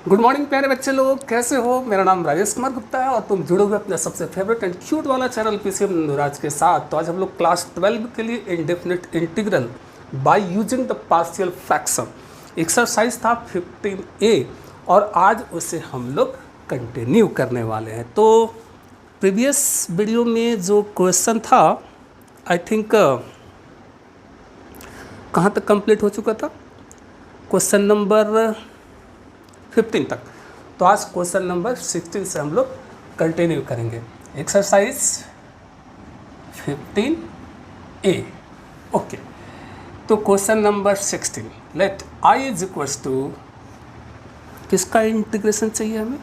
Good morning प्यारे बच्चे लोग, कैसे हो। मेरा नाम राजेश कुमार गुप्ता है और तुम जुड़े हुए अपने सबसे फेवरेट एंड क्यूट वाला चैनल पीसीएम नूराज के साथ। तो आज हम लोग क्लास 12 के लिए indefinite integral by using the partial fraction exercise था 15A और आज उसे हम लोग कंटिन्यू करने वाले हैं। तो प्रीवियस वीडियो में जो क्वेश्चन था आई थिंक कहाँ तक कंप्लीट हो चुका था, क्वेश्चन नंबर 15 तक। तो आज क्वेश्चन नंबर 16 से हम लोग कंटिन्यू करेंगे। Exercise 15A। ओके, तो question number 16, let i is equals to, किसका इंटीग्रेशन चाहिए हमें,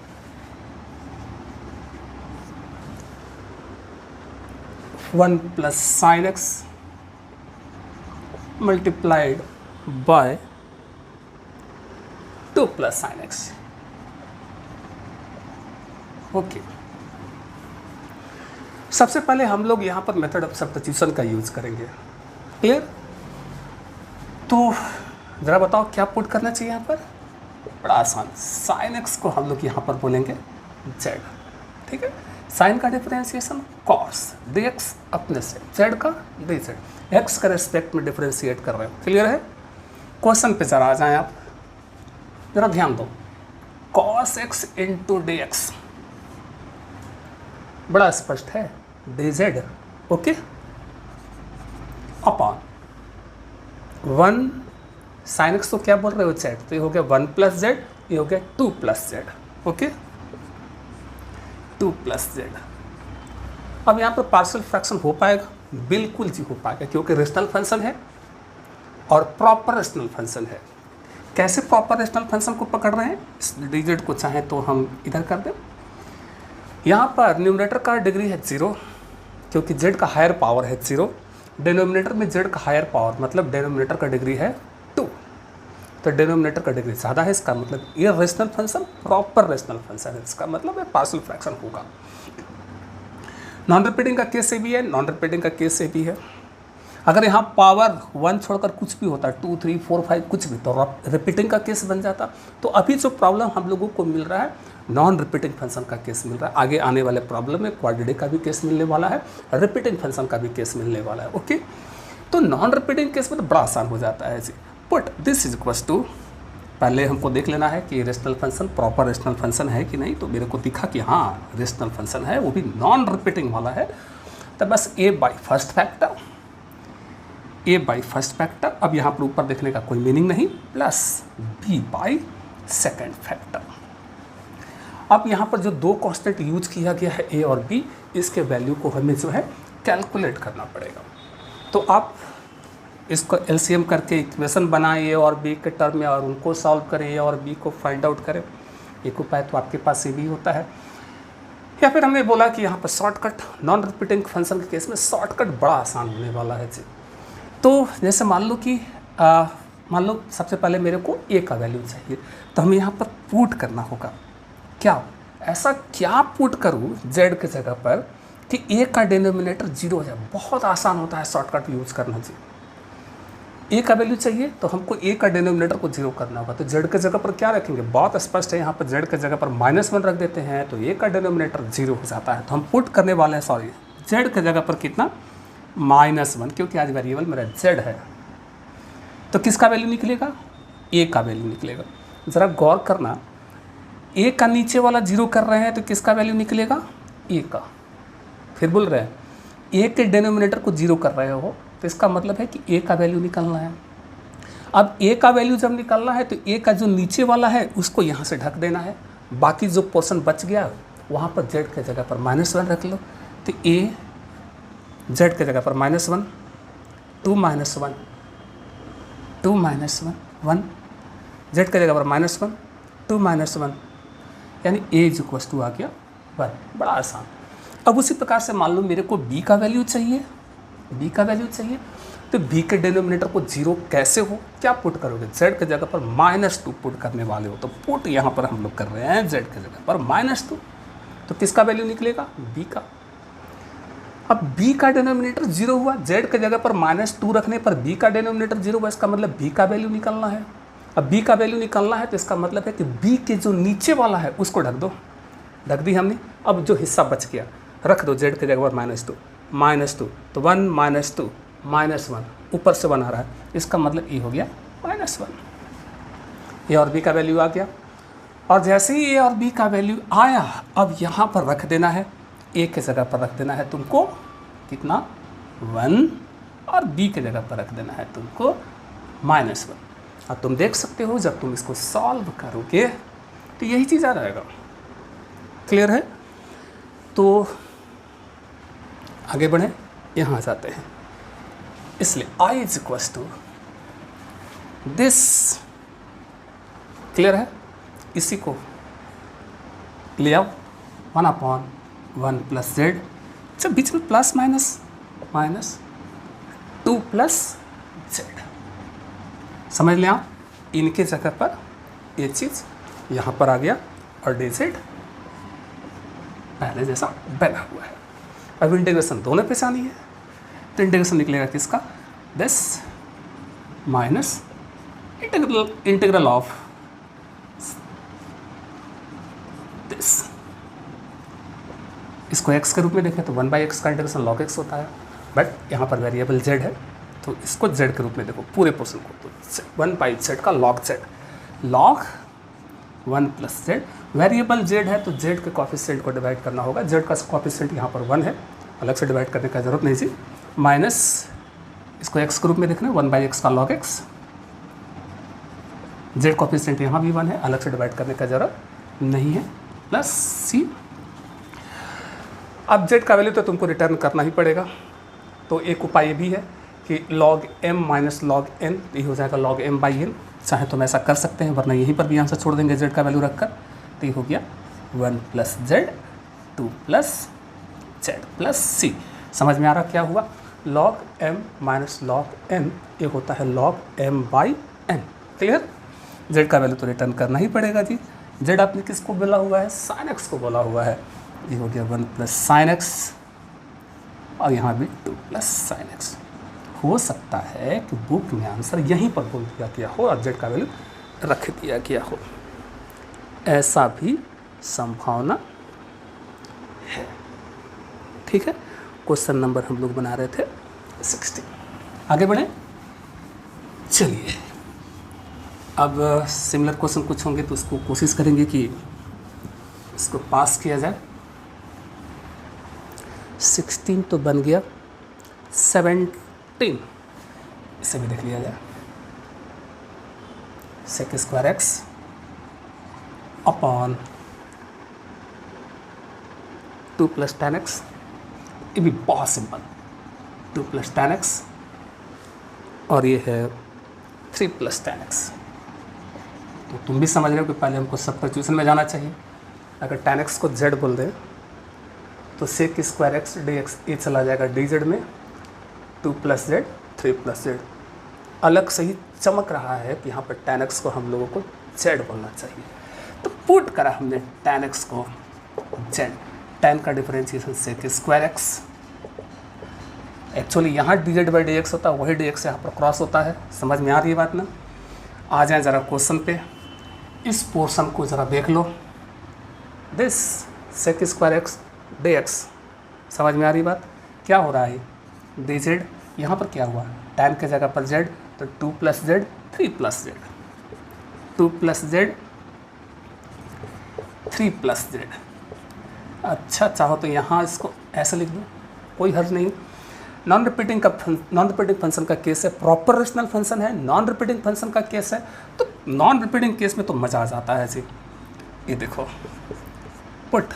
one plus sine x multiplied by 2 plus sine x. Okay, सबसे पहले हम लोग यहाँ पर मेथड ऑफ सब्स्टिट्यूशन का यूज करेंगे। क्लियर? तो ज़रा बताओ क्या पुट करना चाहिए यहाँ पर। बड़ा आसान, साइन एक्स को हम लोग यहाँ पर बोलेंगे जेड। ठीक है, साइन का डिफरेंशिएशन कॉस डी एक्स अपने से, जेड का डी जेड, एक्स का रेस्पेक्ट में डिफरेंशिएट कर रहे हो। क्लियर है? क्वेश्चन पे जरा आ जाएं आप, जरा ध्यान दो। cos x into D x, बड़ा स्पष्ट है, D Z. Okay, upon 1 sine x, तो क्या बोल रहे हो जेड, तो ये हो गया 1 प्लस जेड, ये हो गया 2 plus Z. Okay, 2 plus Z. अब यहाँ पर पार्शियल फ्रैक्शन हो पाएगा, बिल्कुल जी हो पाएगा, क्योंकि रेशनल फंक्शन है और प्रॉपर रेशनल फंक्शन है। कैसे प्रॉपर रेशनल फंक्शन को पकड़ रहे हैं, इस डी जेड को चाहे तो हम इधर कर दें। यहाँ पर न्यूमरेटर का डिग्री है 0, क्योंकि जेड का हायर पावर है 0। डिनोमिनेटर में जेड का हायर पावर मतलब डिनोमिनेटर का डिग्री है 2, तो डिनोमिनेटर का डिग्री ज़्यादा है, इसका मतलब ये rational function proper rational function है, इसका मतलब ये पार्शियल फ्रैक्शन होगा। नॉन रिपीटिंग का केस से भी है, नॉन रिपीटिंग का केस से भी है। अगर यहाँ पावर 1 छोड़कर कुछ भी होता, 2, 3, 4, 5 कुछ भी, तो रिपीटिंग का केस बन जाता। तो अभी जो प्रॉब्लम हम लोगों को मिल रहा है, नॉन रिपीटिंग फंक्शन का केस मिल रहा है। आगे आने वाले प्रॉब्लम में क्वाड्रेटिक का भी केस मिलने वाला है, रिपीटिंग फंक्शन का भी केस मिलने वाला है। ओके, तो नॉन रिपीटिंग केस में तो बड़ा आसान हो जाता है जी। Put this is equals to, पहले हमको देख लेना है कि rational function proper rational function है कि नहीं। तो मेरे को दिखा कि हाँ रेशनल फंक्शन है, वो भी नॉन रिपीटिंग वाला है। तो बस a by first factor, a by first factor, अब यहाँ पर ऊपर देखने का कोई मीनिंग नहीं, plus b by second factor. अब यहाँ पर जो दो कांस्टेंट यूज किया गया है a और b, इसके वैल्यू को हमें जो है कैलकुलेट करना पड़ेगा। तो आप इसको एलसीएम करके इक्वेशन बनाएं a और b के टर्म में और उनको सॉल्व करें, a और b को फाइंड आउट करें। एक उपाय तो आपके पास ये भी होता है, या फिर हमने बोला कि यहाँ पर शॉर्टकट, नॉन रिपीटिंग फंक्शन के केस में शॉर्टकट बड़ा आसान होने वाला है जी। तो जैसे मान लो कि मान लो सबसे पहले मेरे को a का वैल्यू चाहिए, तो हमें यहाँ पर पुट करना होगा। क्या ऐसा क्या पुट करूँ z के जगह पर कि a का डिनोमिनेटर 0 हो जाए। बहुत आसान होता है शॉर्टकट यूज करना जी। a का वैल्यू चाहिए तो हमको a का डिनोमिनेटर को 0 करना होगा, तो z के जगह पर क्या रखेंगे, बहुत स्पष्ट है, यहाँ पर z के जगह पर -1 रख देते हैं, तो a का डिनोमिनेटर 0 हो जाता है। तो हम पुट करने वाले हैं, सॉरी, z के जगह पर कितना, -1, क्योंकि आज वेरिएबल मेरा z है। तो किसका वैल्यू निकलेगा, a का वैल्यू निकलेगा। ज़रा गौर करना, a का नीचे वाला 0 कर रहे हैं तो किसका वैल्यू निकलेगा, a का। फिर बोल रहे हैं a के डिनोमिनेटर को 0 कर रहे हो, तो इसका मतलब है कि a का वैल्यू निकालना है। अब a का वैल्यू जब निकालना है तो a का जो नीचे वाला है उसको यहाँ से ढक देना है, बाकी जो पोर्शन बच गया वहाँ पर z के जगह पर -1 रख लो। तो a z के जगह पर -1, 2 -1, 2 -1, 1, z के जगह पर -1, 2 -1, यानी a इज इक्वल्स टू आ गया 1। बड़ा आसान। अब उसी प्रकार से मान लो मेरे को b का वैल्यू चाहिए, b का वैल्यू चाहिए, तो b के डिनोमिनेटर को 0 कैसे हो, क्या पुट करोगे, z के जगह पर -2 पुट करने वाले हो। तो पुट यहाँ पर हम लोग कर रहे हैं z के जगह पर -2, तो किसका वैल्यू निकलेगा, b का। अब b का डिनोमिनेटर 0 हुआ, z के जगह पर -2 रखने पर b का डिनोमिनेटर 0 हुआ, इसका मतलब b का वैल्यू निकालना है। अब b का वैल्यू निकालना है तो इसका मतलब है कि b के जो नीचे वाला है उसको ढक दो, ढक दी हमने। अब जो हिस्सा बच गया रख दो z के जगह पर -2 तो 1 -2 -1 ऊपर से 1 आ रहा है, इसका मतलब ये हो गया -1। a और b का वैल्यू आ गया, और जैसे ही a और b का वैल्यू आया अब यहाँ पर रख देना है, a के जगह पर रख देना है तुमको कितना 1, और b के जगह पर रख देना है तुमको -1। अब तुम देख सकते हो जब तुम इसको सॉल्व करोगे तो यही चीज़ आ जाएगा। क्लियर है? तो आगे बढ़े, यहाँ जाते हैं। इसलिए I is equal to this, clear है? इसी को ले आओ 1/1 प्लस z, जब बीच में प्लस माइनस 2 प्लस z, समझ लें आप। इनके जगह पर ये चीज़ यहाँ पर आ गया और dz पहले जैसा बना हुआ है। अब इंटीग्रेशन दोनों पे जानी है तो इंटीग्रेशन निकलेगा किसका, this minus integral of this. इसको x के रूप में देखें तो 1/x का इंटीग्रेशन log x होता है, बट यहाँ पर वेरिएबल z है तो इसको z के रूप में देखो पूरे पोर्शन को, तो 1/z का log z, log 1 plus z। Variable z है तो z के कोफिशिएंट को डिवाइड करना होगा, z का कोफिशिएंट यहाँ पर 1 है, अलग से डिवाइड करने का ज़रूरत नहीं थी, माइनस इसको x के रूप में देखना 1/x का log x, z कोफिशिएंट यहाँ भी 1 है, अलग से डिवाइड करने का ज़रूरत नहीं है, प्लस c। अब z का वैल्यू तो तुमको रिटर्न करना ही पड़ेगा, तो एक उपाय ये भी है कि log m minus log n, ये हो जाएगा log m/n। चाहे तो हम ऐसा कर सकते हैं, वरना यहीं पर भी आंसर छोड़ देंगे z का वैल्यू रखकर, तो ये हो गया 1 plus z 2 plus z plus c। समझ में आ रहा क्या हुआ? log m minus log n ये होता है log m/n। क्लियर? z का वैल्यू तो रिटर्न करना ही पड़ेगा जी। z आपने किसको बोला हुआ है? sin x को बोला हुआ है। ये हो गया 1 प्लस sin x, और यहाँ भी 2 प्लस sin x। हो सकता है कि बुक में आंसर यहीं पर बोल दिया गया हो और z का वैल्यू रख दिया गया हो, ऐसा भी संभावना है। ठीक है, क्वेश्चन नंबर हम लोग बना रहे थे 16। आगे बढ़ें। चलिए, अब सिमिलर क्वेश्चन कुछ होंगे तो उसको कोशिश करेंगे कि इसको पास किया जाए। 16 तो बन गया, 17 इसे भी देख लिया जाए। sec square x upon 2 plus tan x, ये भी बहुत सिंपल, 2 प्लस tan x, और ये है 3 प्लस tan x। तो तुम भी समझ रहे हो कि पहले हमको सब्स्टिट्यूशन में जाना चाहिए। अगर tan x को z बोल दें तो sec स्क्वायर एक्स dx ये चला जाएगा dz में, 2 प्लस z 3 प्लस z। अलग से ही चमक रहा है कि यहाँ पर tan x को हम लोगों को z बोलना चाहिए, तो पुट करा हमने tan x को z। tan का differentiation sec square x, actually यहाँ dz बाई dx होता है, वही dx यहाँ पर क्रॉस होता है। समझ में आ रही है बात ना? आ जाए ज़रा क्वेश्चन पे, इस पोर्शन को ज़रा देख लो, this sec square x dx। समझ में आ रही बात? क्या हो रहा है? dz यहाँ पर क्या हुआ, tan के जगह पर z, तो 2 plus z 3 plus z, 2 plus z 3 plus z। अच्छा, चाहो तो यहाँ इसको ऐसे लिख दो, कोई हर्ज नहीं। नॉन रिपीटिंग फंक्शन का केस है, प्रॉपर रेशनल फंक्शन है, नॉन रिपीटिंग फंक्शन का केस है, तो नॉन रिपीटिंग केस में तो मज़ा आ जाता है जी। ये देखो, put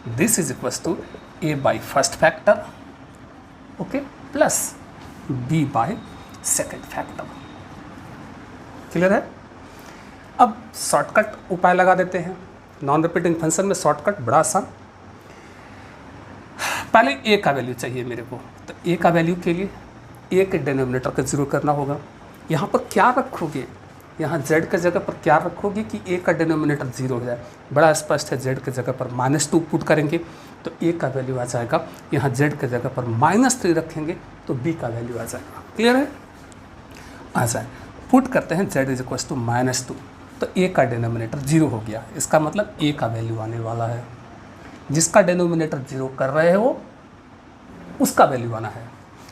this is equals to a by first factor, okay, plus b by second factor. Clear है? अब शॉर्टकट उपाय लगा देते हैं। नॉन रिपीटिंग फंक्शन में शॉर्टकट बड़ा आसान। पहले a का वैल्यू चाहिए मेरे को, तो a का वैल्यू के लिए a के डिनोमिनेटर को जीरो करना होगा। यहाँ पर क्या रखोगे? यहाँ z के जगह पर क्या रखोगे कि a का डिनोमिनेटर जीरो हो जाए? बड़ा स्पष्ट है, z के जगह पर -2 पुट करेंगे तो a का वैल्यू आ जाएगा। यहाँ z के जगह पर -3 रखेंगे तो b का वैल्यू आ जाएगा। क्लियर है? आ जाए, पुट करते हैं z इज इक्वल टू -2, तो a का डिनोमिनेटर 0 हो गया। इसका मतलब a का वैल्यू आने वाला है। जिसका डिनोमिनेटर 0 कर रहे हो उसका वैल्यू आना है।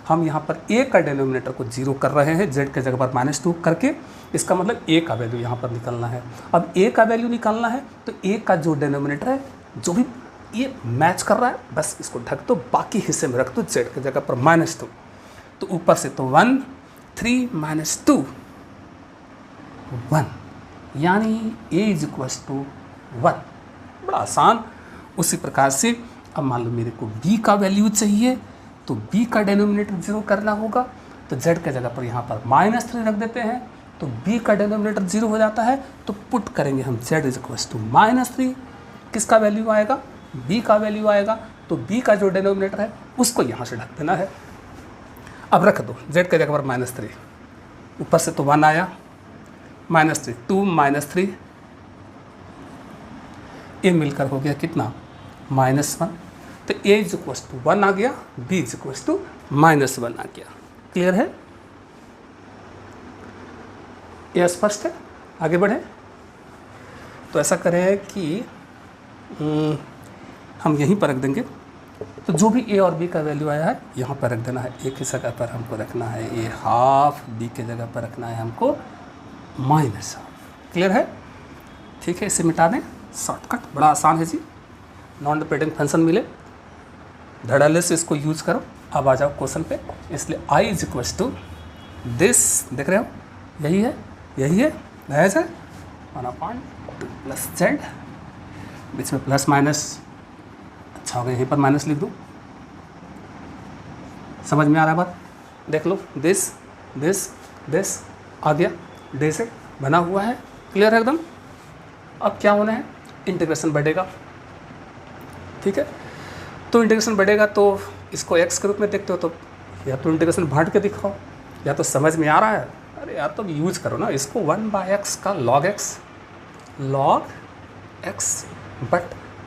हम यहाँ पर a का डिनोमिनेटर को 0 कर रहे हैं z के जगह पर -2 करके, इसका मतलब a का वैल्यू यहाँ पर निकालना है। अब a का वैल्यू निकालना है तो a का जो डिनोमिनेटर है जो भी ये मैच कर रहा है बस इसको ढक दो, बाकी हिस्से में रख दो z के जगह पर -2, तो ऊपर से तो 1 3 -2 1, यानी a इज इक्वल टू 1। बड़ा आसान। उसी प्रकार से अब मान लो मेरे को b का वैल्यू चाहिए, तो b का डिनोमिनेटर 0 करना होगा, तो z के जगह पर यहाँ पर -3 रख देते हैं, तो b का डिनोमिनेटर 0 हो जाता है। तो पुट करेंगे हम z इज इक्वल टू -3, किसका वैल्यू आएगा, b का वैल्यू आएगा, तो b का जो डिनोमिनेटर है उसको यहाँ से ढक देना है। अब रख दो z के जगह पर -3, ऊपर से तो 1 आया, -3 2 -3, ये मिलकर हो गया कितना -1, तो a इज इक्वल टू 1 आ गया, b इज इक्वल टू -1 आ गया। क्लियर है, ये स्पष्ट है। आगे बढ़े तो ऐसा करें कि हम यहीं पर रख देंगे, तो जो भी a और b का वैल्यू आया है यहाँ पर रख देना है। a की जगह पर हमको रखना है a ½ b के जगह पर रखना है हमको -½ क्लियर है, ठीक है। इसे मिटा दें, शॉर्टकट बड़ा आसान है जी। नॉन डिपेंडेंट फंक्शन मिले धड़ल्ले से इसको यूज करो। अब आ जाओ क्वेश्चन पे। इसलिए i is equal to this, देख रहे हो यही है जायज़ है, 1/2 प्लस z, बीच में प्लस माइनस, अच्छा हो गया यहीं पर माइनस लिख दूँ। समझ में आ रहा है बात, देख लो दिस आ गया, डे से बना हुआ है, क्लियर है एकदम। अब क्या होना है, इंटीग्रेशन बढ़ेगा, ठीक है। तो इंटीग्रेशन बढ़ेगा तो इसको x के रूप में देखते हो, तो या तो इंटीग्रेशन बांट के दिखाओ, या तो समझ में आ रहा है, अरे यार तो यूज करो ना इसको, 1/x का log x, but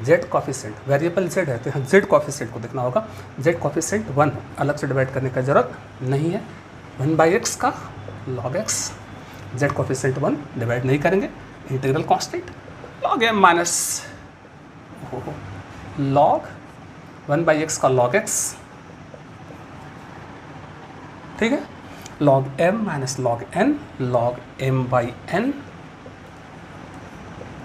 z coefficient variable z है तो यहाँ z कॉफिशेंट को देखना होगा। z कॉफिशेंट 1 है, अलग से डिवाइड करने का ज़रूरत नहीं है। 1/x का log x, z coefficient 1 divide नहीं करेंगे, integral constant log m minus log 1/x का log x, ठीक है, log m minus log n log m/n,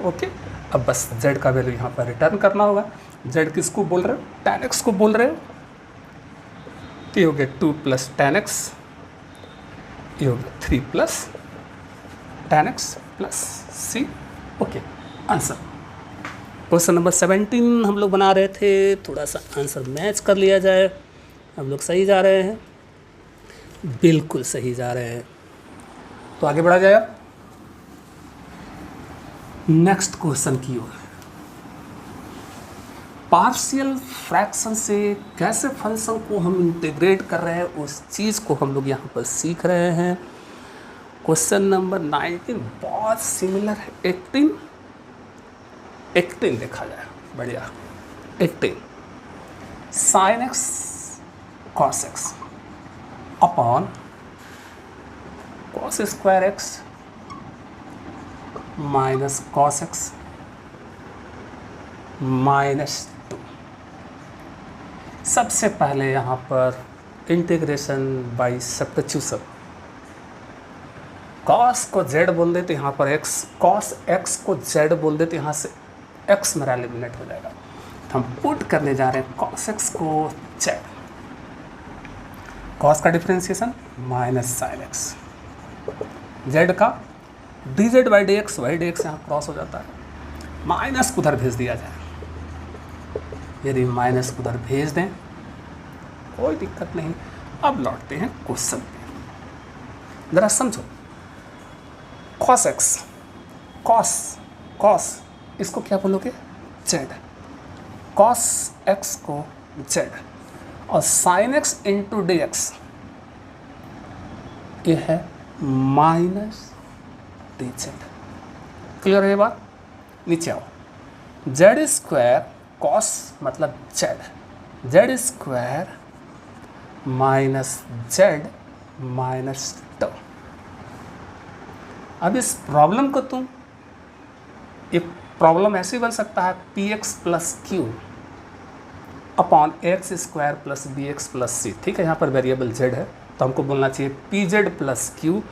okay. अब बस z का वैल्यू यहाँ पर रिटर्न करना होगा। z किसको बोल रहे हो, tan x को बोल रहे हो, तो ये हो गया 2 + tan x, ये हो गया 3 + tan x + c, okay. Answer question number 17 हम लोग बना रहे थे, थोड़ा सा आंसर मैच कर लिया जाए। हम लोग सही जा रहे हैं, बिल्कुल सही जा रहे हैं, तो आगे बढ़ा जाए अब नेक्स्ट क्वेश्चन की ओर। पार्शियल फ्रैक्शन से कैसे फंक्शन को हम इंटीग्रेट कर रहे हैं उस चीज़ को हम लोग यहाँ पर सीख रहे हैं। क्वेश्चन नंबर 19 बहुत सिमिलर है। 18 देखा जाए, बढ़िया। 18 sin x cos x upon cos square x minus cos x -2। सबसे पहले यहाँ पर इंटीग्रेशन बाय सब्स्टिट्यूशन, cos को z बोल देते यहाँ पर x, cos x को z बोल देते यहाँ से x मेरा एलिमिनेट हो जाएगा। तो हम पुट करने जा रहे हैं cos x को z, cos का differentiation minus sin x, z का dz by dx, y dx यहाँ क्रॉस हो जाता है, माइनस को उधर भेज दिया जाए। यदि माइनस को उधर भेज दें कोई दिक्कत नहीं। अब लौटते हैं क्वेश्चन पे, ज़रा समझो। cos x, cos इसको क्या बोलोगे, z, cos x को z, और sin x इंटू dx ये है माइनस dz। क्लियर है ये बात, नीचे आओ। z स्क्वायर cos मतलब z square minus z minus 2, अब इस प्रॉब्लम को तुम एक प्रॉब्लम ऐसे बन सकता है P X plus Q upon X square plus B X plus C. ठीक है, यहाँ पर वेरिएबल जेड है तो हमको बोलना चाहिए p z plus Q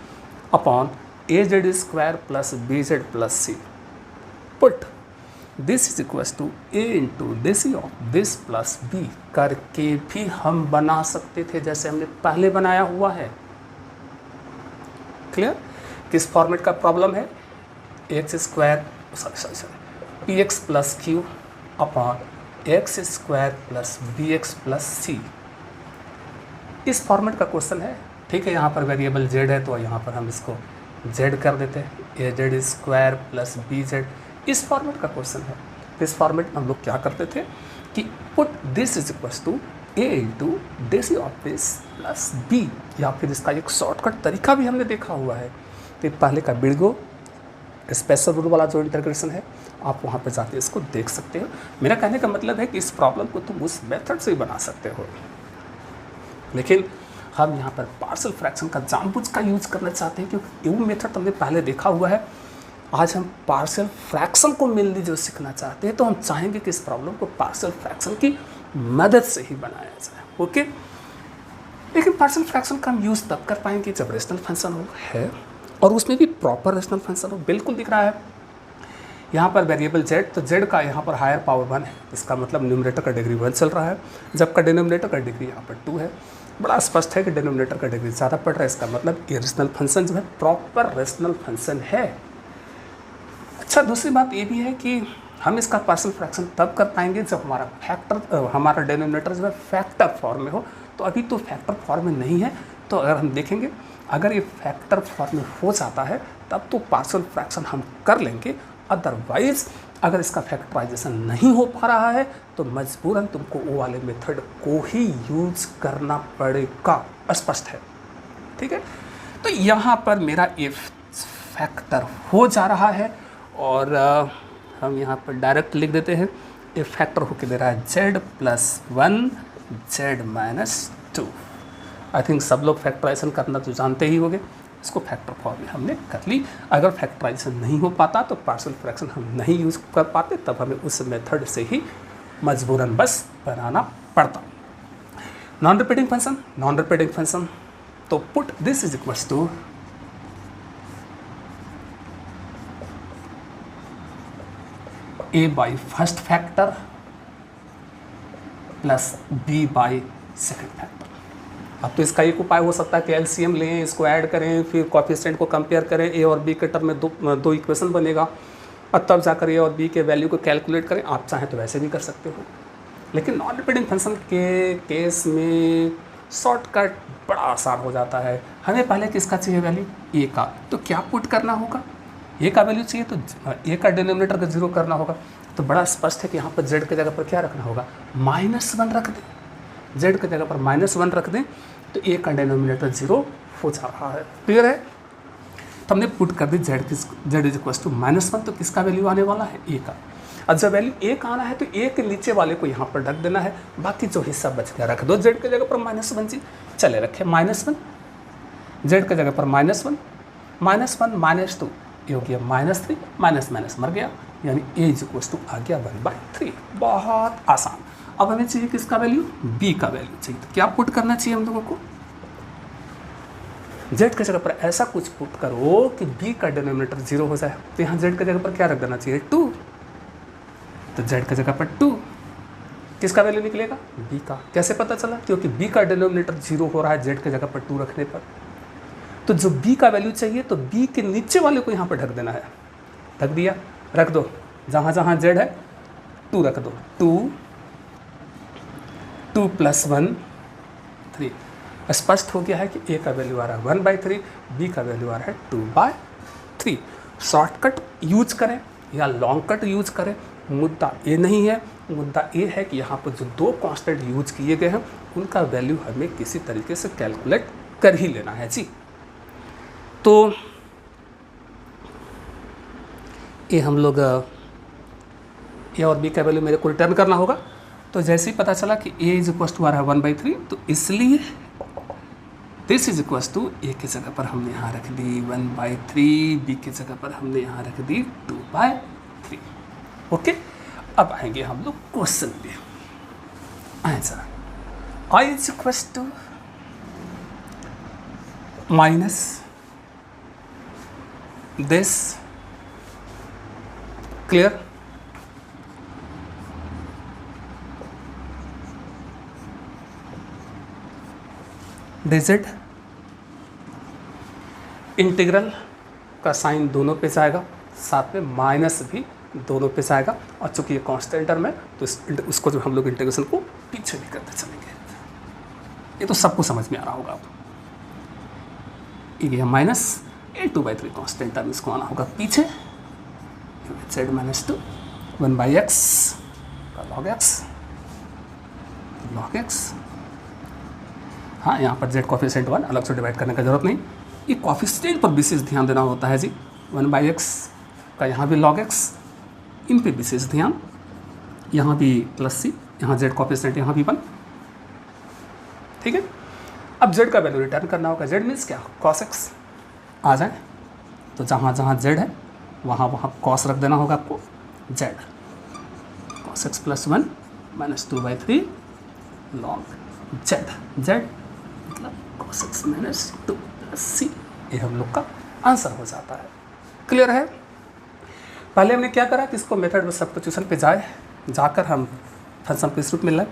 upon a Z square plus B z plus c. Put this is equal to a into d of this plus b करके भी हम बना सकते थे जैसे हमने पहले बनाया हुआ है। क्लियर? किस फॉर्मेट का प्रॉब्लम है? X square P X plus Q upon X square plus B X plus C, इस फॉर्मेट का क्वेश्चन है। ठीक है, यहाँ पर वेरिएबल जेड है तो यहाँ पर हम इसको जेड कर देते हैं, A Z square plus B Z, इस फॉर्मेट का क्वेश्चन है। इस फॉर्मेट में हम लोग क्या करते थे कि put this is equal to a into d of this plus b, या फिर इसका एक शॉर्टकट तरीका भी हमने देखा हुआ है। तो पहले का बिड़गो स्पेशल रूल वाला जो इंटीग्रेशन है आप वहाँ पे जाके इसको देख सकते हो। मेरा कहने का मतलब है कि इस प्रॉब्लम को तुम उस मेथड से ही बना सकते हो, लेकिन हम यहाँ पर पार्शियल फ्रैक्शन का जानबूझ का यूज करना चाहते हैं क्योंकि वो मेथड तुमने पहले देखा हुआ है। आज हम पार्शियल फ्रैक्शन को मेनली जो सीखना चाहते हैं तो हम चाहेंगे कि इस प्रॉब्लम को पार्शियल फ्रैक्शन की मदद से ही बनाया जाए। ओके, लेकिन पार्शियल फ्रैक्शन का हम यूज़ तब कर पाएंगे जब रेशनल फंक्शन हो है और उसमें भी प्रॉपर रेशनल फंक्शन हो। बिल्कुल दिख रहा है यहाँ पर वेरिएबल जेड, तो जेड का यहाँ पर हायर पावर 1 है, इसका मतलब न्यूमरेटर का डिग्री 1 चल रहा है, जबकि डिनोमिनेटर का डिग्री यहाँ पर 2 है। बड़ा स्पष्ट है कि डिनोमिनेटर का डिग्री ज़्यादा पड़ रहा है, इसका मतलब ये रेशनल फंक्शन जो है प्रॉपर रेशनल फंक्शन है। अच्छा, दूसरी बात ये भी है कि हम इसका पार्शियल फ्रैक्शन तब कर पाएंगे जब हमारा डिनोमिनेटर जो है फैक्टर फॉर्म में हो। तो अभी तो फैक्टर फॉर्म में नहीं है, तो अगर हम देखेंगे अगर ये फैक्टर फॉर्म में हो जाता है तब तो पार्शियल फ्रैक्शन हम कर लेंगे, अदरवाइज अगर इसका फैक्टराइजेशन नहीं हो पा रहा है तो मजबूरन तुमको वो वाले मेथड को ही यूज करना पड़ेगा। स्पष्ट है? ठीक है, तो यहाँ पर मेरा ये फैक्टर हो जा रहा है और हम यहाँ पर डायरेक्ट लिख देते हैं ये फैक्टर होके दे रहा है Z plus 1 z minus 2। I think सब लोग फैक्टराइजेशन करना तो जानते ही होंगे, इसको फैक्टर फॉर्म में हमने कर ली। अगर फैक्टराइजेशन नहीं हो पाता तो पार्शियल फ्रैक्शन हम नहीं यूज़ कर पाते, तब हमें उस मेथड से ही मजबूरन बस बनाना पड़ता। नॉन रिपीटिंग फंक्शन तो put this is equals to A by first factor plus b by second factor. अब तो इसका एक उपाय हो सकता है कि एलसीएम लें, इसको ऐड करें, फिर कोएफिशिएंट को कंपेयर करें, ए और बी के टर्म में दो इक्वेशन बनेगा और तब जाकर ए और बी के वैल्यू को कैलकुलेट करें। आप चाहें तो वैसे भी कर सकते हो, लेकिन नॉन रिपीटिंग फंक्शन के केस में शॉर्टकट बड़ा आसान हो जाता है। हमें पहले किसका चाहिए वैल्यू? ए का, तो क्या पुट करना होगा? ए का वैल्यू चाहिए तो ए का डिनोमिनेटर का 0 करना होगा। तो बड़ा स्पष्ट है कि यहाँ पर जेड की जगह पर क्या रखना होगा? -1 रख दें। जेड की जगह पर -1 रख दें तो ए का डिनोमिनेटर 0 हो जा रहा है। क्लियर है? तो हमने पुट कर the Z is equal to -1, तो किसका वैल्यू आने वाला है? ए का। अब जब वैल्यू ए का आना है तो ए के नीचे वाले को यहाँ पर ढक देना है, बाकी जो हिस्सा बच गया रख दो जेड की जगह पर -1 जी। चले रखे -1, जेड की जगह पर -1 -2 ये हो गया -3, माइनस माइनस मर गया, यानी ए इज इक्वल टू आ गया 1/3। बहुत आसान। अब हमें चाहिए किसका वैल्यू? बी का वैल्यू चाहिए। तो क्या पुट करना चाहिए हम लोगों को? जेड की जगह पर ऐसा कुछ पुट करो कि बी का डिनोमिनेटर 0 हो जाए। तो यहाँ जेड की जगह पर क्या रख देना चाहिए? 2। तो जेड की जगह पर 2, किसका वैल्यू निकलेगा? बी का। कैसे पता चला? क्योंकि बी का डिनोमिनेटर 0 हो रहा है जेड की जगह पर 2 रखने पर। तो जो बी का वैल्यू चाहिए तो बी के नीचे वाले को यहाँ पर ढक देना है। ढक दिया, रख दो जहाँ जहाँ जेड है 2 रख दो। 2 + 1 3। स्पष्ट हो गया है कि ए का वैल्यू आ रहा है 1/3, बी का वैल्यू आ रहा है 2/3। शॉर्टकट यूज करें या लॉन्ग कट यूज करें, मुद्दा ये नहीं है। मुद्दा ये है कि यहाँ पर जो 2 कांस्टेंट यूज किए गए हैं उनका वैल्यू हमें किसी तरीके से कैलकुलेट कर ही लेना है जी। तो ये हम लोग ए और बी का वैल्यू मेरे को रिटर्न करना होगा। तो जैसे ही पता चला कि ए इज इक्वल टू आ रहा है 1/3, तो इसलिए दिस इज इक्वल्स टू ए की जगह पर हमने यहाँ रख दी 1/3, बी की जगह पर हमने यहाँ रख दी 2/3। ओके, अब आएंगे हम लोग क्वेश्चन पे। Answer I is equals to minus this, clear? Digit integral का साइन दोनों पे जाएगा, साथ में माइनस भी दोनों पे जाएगा, और चूंकि ये कांस्टेंट टर्म है तो उसको जो हम लोग इंटीग्रेशन को पीछे भी करते चलेंगे। ये तो सबको समझ में आ रहा होगा। अब ये माइनस a2/3 कांस्टेंट टर्म, इसको आना होगा पीछे, z माइनस 2 1/x का log x। हाँ, यहाँ पर z कॉफिशिएंट 1 अलग से डिवाइड करने का जरूरत नहीं, ये कॉफिशिएंट पर विशेष ध्यान देना होता है जी। 1/x का यहाँ भी log x, इन पे विशेष ध्यान, यहाँ भी प्लस c, यहाँ z कॉफिशिएंट यहाँ भी 1। ठीक है, अब z का वैल्यू रिटर्न करना होगा। z मीन्स क्या? cos x आ जाए तो जहाँ जहाँ z है वहाँ वहाँ cos रख देना होगा आपको। z cos x + 1 - 2/3 log z, z मतलब cos x - 2 + c, ये हम लोग का आंसर हो जाता है। क्लियर है? पहले हमने क्या करा कि इसको मेथड में सब्स्टिट्यूशन पे जाकर हम फंक्शन पे इस रूप में लाए।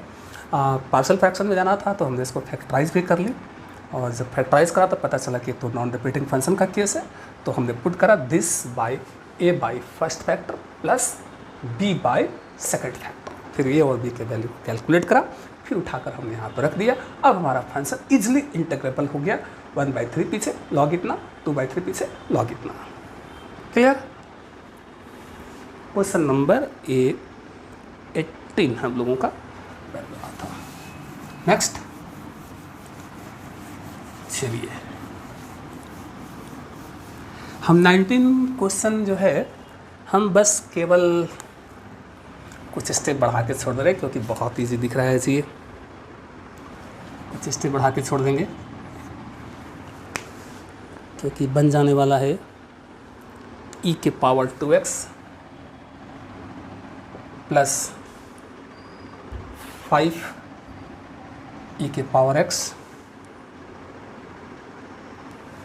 पार्शियल फ्रैक्शन में जाना था तो हमने इसको फैक्टराइज भी कर ली, और जब फैक्टराइज करा तो पता चला कि तो नॉन रिपीटिंग फंक्शन का केस है, तो हमने पुट करा this by a by first factor plus b by second factor, फिर a और b के वैल्यू को कैलकुलेट करा, फिर उठाकर हमने यहाँ पर रख दिया। अब हमारा फंक्शन इजिली इंटीग्रेबल हो गया। 1/3 पीछे लॉग इतना, 2/3 पीछे लॉग इतना। क्लियर? क्वेश्चन नंबर 18 हम लोगों का वैल्यू आता। नेक्स्ट चलिए, हम 19 क्वेश्चन जो है हम बस केवल कुछ स्टेप बढ़ा के छोड़ दे रहे हैं, क्योंकि बहुत इजी दिख रहा है जी। कुछ स्टेप बढ़ा के छोड़ देंगे क्योंकि बन जाने वाला है e के पावर 2x प्लस 5 e के पावर x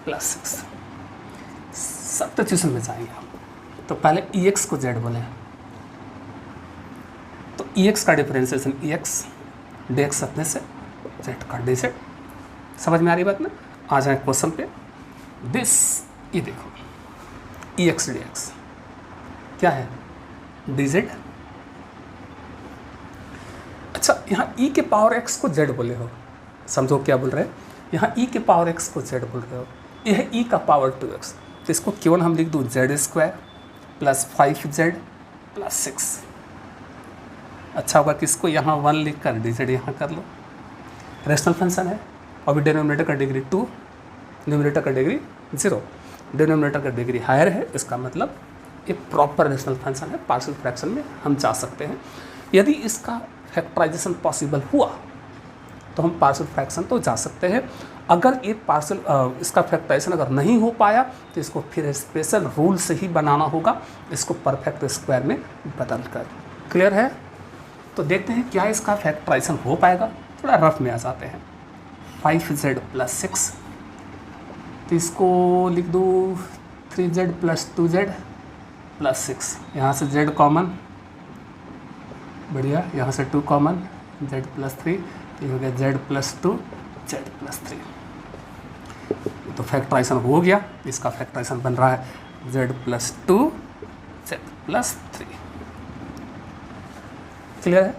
प्लस 6। सब्स्टिट्यूशन में जाएंगे हम, तो पहले ex को z बोले, तो ex का डिफरेंशिएशन ex, dx अपने से, z का dz। समझ में आ रही बात ना? आ जाए क्वेश्चन पे। दिस, ये देखो ex dx क्या है? dz। अच्छा, यहाँ e के पावर x को z बोले हो, समझो क्या बोल रहे हैं। यहाँ e के पावर x को z बोल रहे हो, यह है e का पावर 2x, तो इसको केवल हम लिख दूँ z² प्लस 5z प्लस 6। अच्छा होगा कि इसको यहाँ 1 लिख कर dz यहाँ कर लो। रेशनल फंक्शन है, और भी डिनोमिनेटर का डिग्री 2, न्यूमरेटर का डिग्री 0, डिनोमिनेटर का डिग्री हायर है, इसका मतलब ये प्रॉपर रेशनल फंक्शन है। पार्शियल फ्रैक्शन में हम जा सकते हैं। यदि इसका फैक्टराइजेशन पॉसिबल हुआ तो हम पार्शियल फ्रैक्शन तो जा सकते हैं। अगर ये पार्शियल इसका फैक्टराइजेशन अगर नहीं हो पाया तो इसको फिर स्पेशल रूल से ही बनाना होगा, इसको परफेक्ट स्क्वायर में बदल कर। क्लियर है? तो देखते हैं क्या इसका फैक्टराइजेशन हो पाएगा। थोड़ा रफ में आ जाते हैं। 5z प्लस 6, तो इसको लिख दो 3z प्लस 2z प्लस 6। यहाँ से z कॉमन, बढ़िया, यहाँ से 2 कॉमन, z प्लस 3, तो ये हो गया z प्लस 2 z प्लस 3। तो फैक्टराइजेशन हो गया, इसका फैक्टराइजेशन बन रहा है z plus 2 z plus 3। Clear है?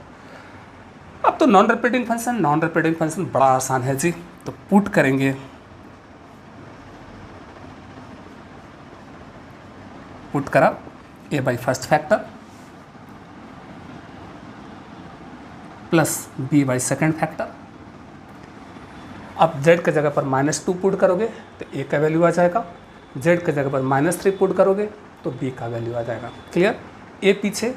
अब तो नॉन रिपीटिंग फंक्शन बड़ा आसान है जी। तो पुट करेंगे पुट करा a by first factor plus b by second factor. अब z के जगह पर -2 पुट करोगे तो a का वैल्यू आ जाएगा, z के जगह पर -3 पुट करोगे तो b का वैल्यू आ जाएगा। क्लियर? a पीछे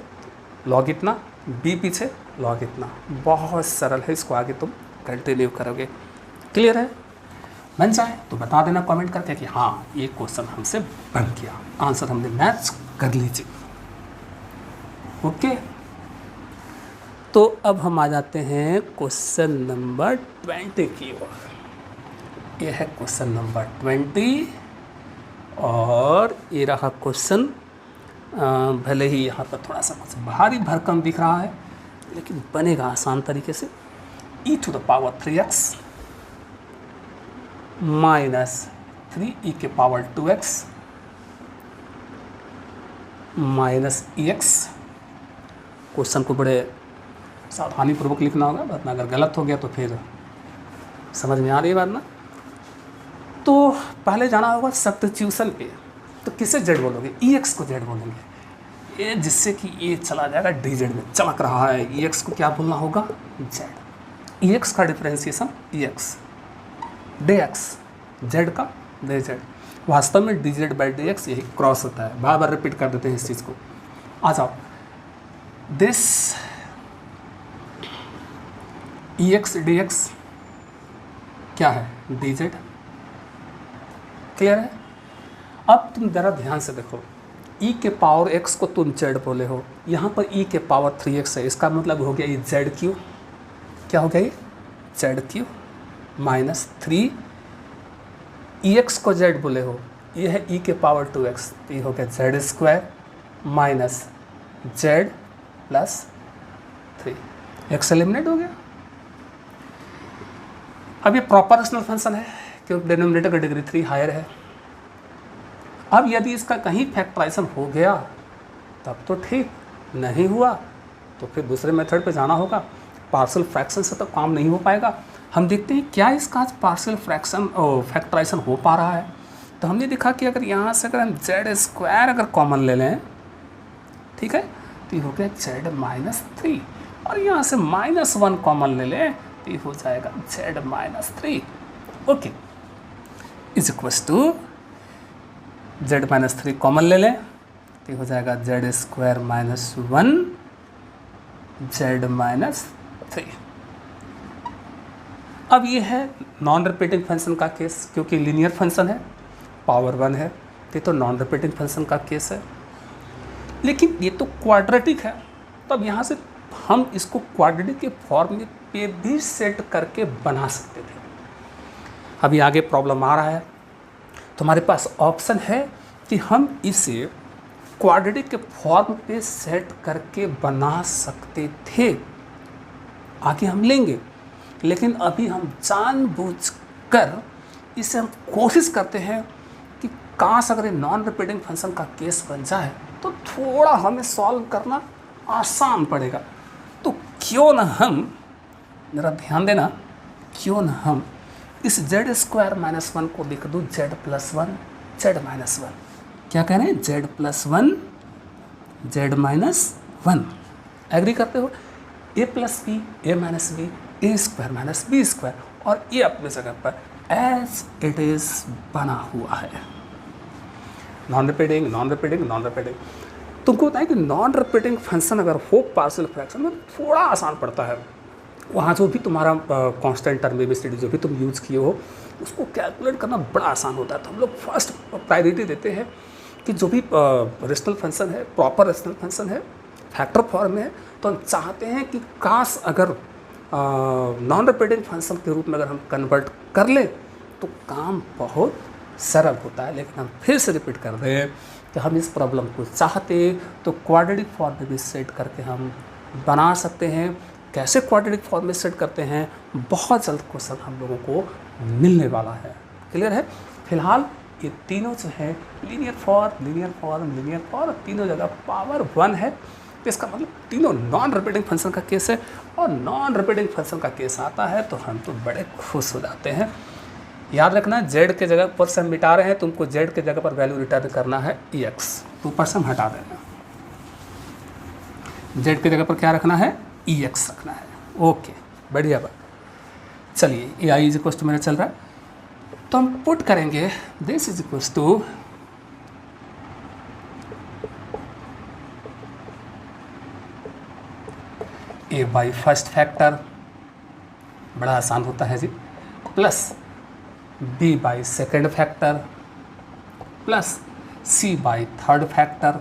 लॉग इतना, b पीछे लॉग इतना। बहुत सरल है, इसको आगे तुम कंटिन्यू करोगे। क्लियर है? बन जाए तो बता देना कमेंट करके कि हाँ ये क्वेश्चन हमसे बन गया, आंसर हमने मैच कर लीजिए। ओके, तो अब हम आ जाते हैं क्वेश्चन नंबर 20 की ओर। ये है क्वेश्चन नंबर 20 और ये रहा क्वेश्चन। भले ही यहाँ पर थोड़ा सा कुछ भारी भरकम दिख रहा है लेकिन बनेगा आसान तरीके से। e to the power 3x minus 3e के power 2x minus ex। Question को बड़े सावधानी पूर्वक लिखना होगा, वरना अगर गलत हो गया तो फिर समझ में आ रही है बात ना। तो पहले जाना होगा सब्स्टिट्यूशन पे, तो किसे जेड बोलोगे? ex को जेड बोलेंगे, ये जिससे कि ये चला जाएगा dz में, चमक रहा है। ex को क्या बोलना होगा? z। ex का डिफ्रेंसिएशन ex, dx z का dz। वास्तव में dz बाई dx यही क्रॉस होता है। बार बार रिपीट कर देते हैं इस चीज़ को। आ जाओ, दिस ex dx क्या है? dz। क्लियर है? अब तुम ज़रा ध्यान से देखो, e के पावर x को तुम z बोले हो, यहाँ पर e के पावर 3x है, इसका मतलब हो गया ये z3। क्या हो गया ये? z3 माइनस 3 ex को z बोले हो, ये है e के पावर 2x, तो ये हो गया z square minus z plus 3। x eliminate हो गया। अब ये प्रॉपर रेशनल फंक्शन है क्योंकि डिनोमिनेटर का डिग्री 3 हायर है। अब यदि इसका कहीं फैक्टराइजेशन हो गया तब तो ठीक, नहीं हुआ तो फिर दूसरे मेथड पे जाना होगा। पार्शियल फ्रैक्शन से तो काम नहीं हो पाएगा। हम देखते हैं क्या इसका आज पार्शियल फ्रैक्शन फैक्टराइजेशन हो पा रहा है। तो हमने देखा कि अगर यहाँ से अगर हम जेड स्क्वायर अगर कॉमन ले लें, ठीक है, तो ये हो गया जेड माइनस 3, और यहाँ से -1 कॉमन ले लें तो ये हो जाएगा z minus 3। Okay, is equals to z minus 3 common ले लें तो ये हो जाएगा z square minus 1 z minus 3। अब ये है नॉन रिपीटिंग फंक्शन का केस, क्योंकि लीनियर फंक्शन है, पावर 1 है, तो नॉन रिपीटिंग फंक्शन का केस है। लेकिन ये तो क्वाड्रेटिक है, तो अब यहाँ से हम इसको क्वाड्रेटिक के फॉर्म में पे भी सेट करके बना सकते थे। अभी आगे प्रॉब्लम आ रहा है तो हमारे पास ऑप्शन है कि हम इसे क्वाड्रेटिक के फॉर्म पे सेट करके बना सकते थे, आगे हम लेंगे। लेकिन अभी हम जानबूझकर इसे हम कोशिश करते हैं कि काश अगर नॉन रिपीटिंग फंक्शन का केस बन जाए तो थोड़ा हमें सॉल्व करना आसान पड़ेगा। तो क्यों न हम, ज़रा ध्यान देना, क्यों न हम इस जेड स्क्वायर माइनस 1 को लिख दूँ जेड प्लस 1 जेड माइनस 1। क्या कह रहे हैं? Z plus 1 z minus 1। Agree करते हो? A plus b a minus b a square minus b square, और ये अपने जगह पर एज इट इज़ बना हुआ है। Non repeating non repeating non repeating. तुमको होता है कि नॉन रिपीटिंग फंक्शन अगर हो पार्शियल फ्रैक्शन में थोड़ा आसान पड़ता है। वहाँ जो भी तुम्हारा कांस्टेंट टर्म एबीसीडी जो भी तुम यूज़ किए हो उसको कैलकुलेट करना बड़ा आसान होता है। तो हम लोग फर्स्ट प्रायोरिटी देते हैं कि जो भी रेशनल फंक्शन है, प्रॉपर रेशनल फंक्शन है, फैक्टर फॉर्म में है, तो हम चाहते हैं कि काश अगर नॉन रिपीटिंग फंक्शन के रूप में अगर हम कन्वर्ट कर लें तो काम बहुत सरल होता है। लेकिन हम फिर से रिपीट कर रहे हैं कि हम इस प्रॉब्लम को चाहते तो क्वाड्रेटिक फॉर्म में भी सेट करके हम बना सकते हैं। कैसे क्वाड्रेटिक फॉर्म में सेट करते हैं, बहुत जल्द क्वेश्चन हम लोगों को मिलने वाला है। क्लियर है? फिलहाल ये तीनों जो है linear form linear form linear form, तीनों जगह पावर 1 है, तो इसका मतलब तीनों नॉन रिपीटिंग फंक्शन का केस है। और नॉन रिपीटिंग फंक्शन का केस आता है तो हम तो बड़े खुश हो जाते हैं। याद रखना, जेड के जगह पर से हम मिटा रहे हैं, तुमको जेड के जगह पर वैल्यू रिटर्न करना है एक्स, तो ऊपर से हम हटा देना। जेड के जगह पर क्या रखना है? ई एक्स रखना है। ओके, बढ़िया बात। चलिए, A I is equals to मेरा चल रहा है, तो हम पुट करेंगे this is equals to A by first factor, बड़ा आसान होता है जी, plus b by second factor plus c by third factor.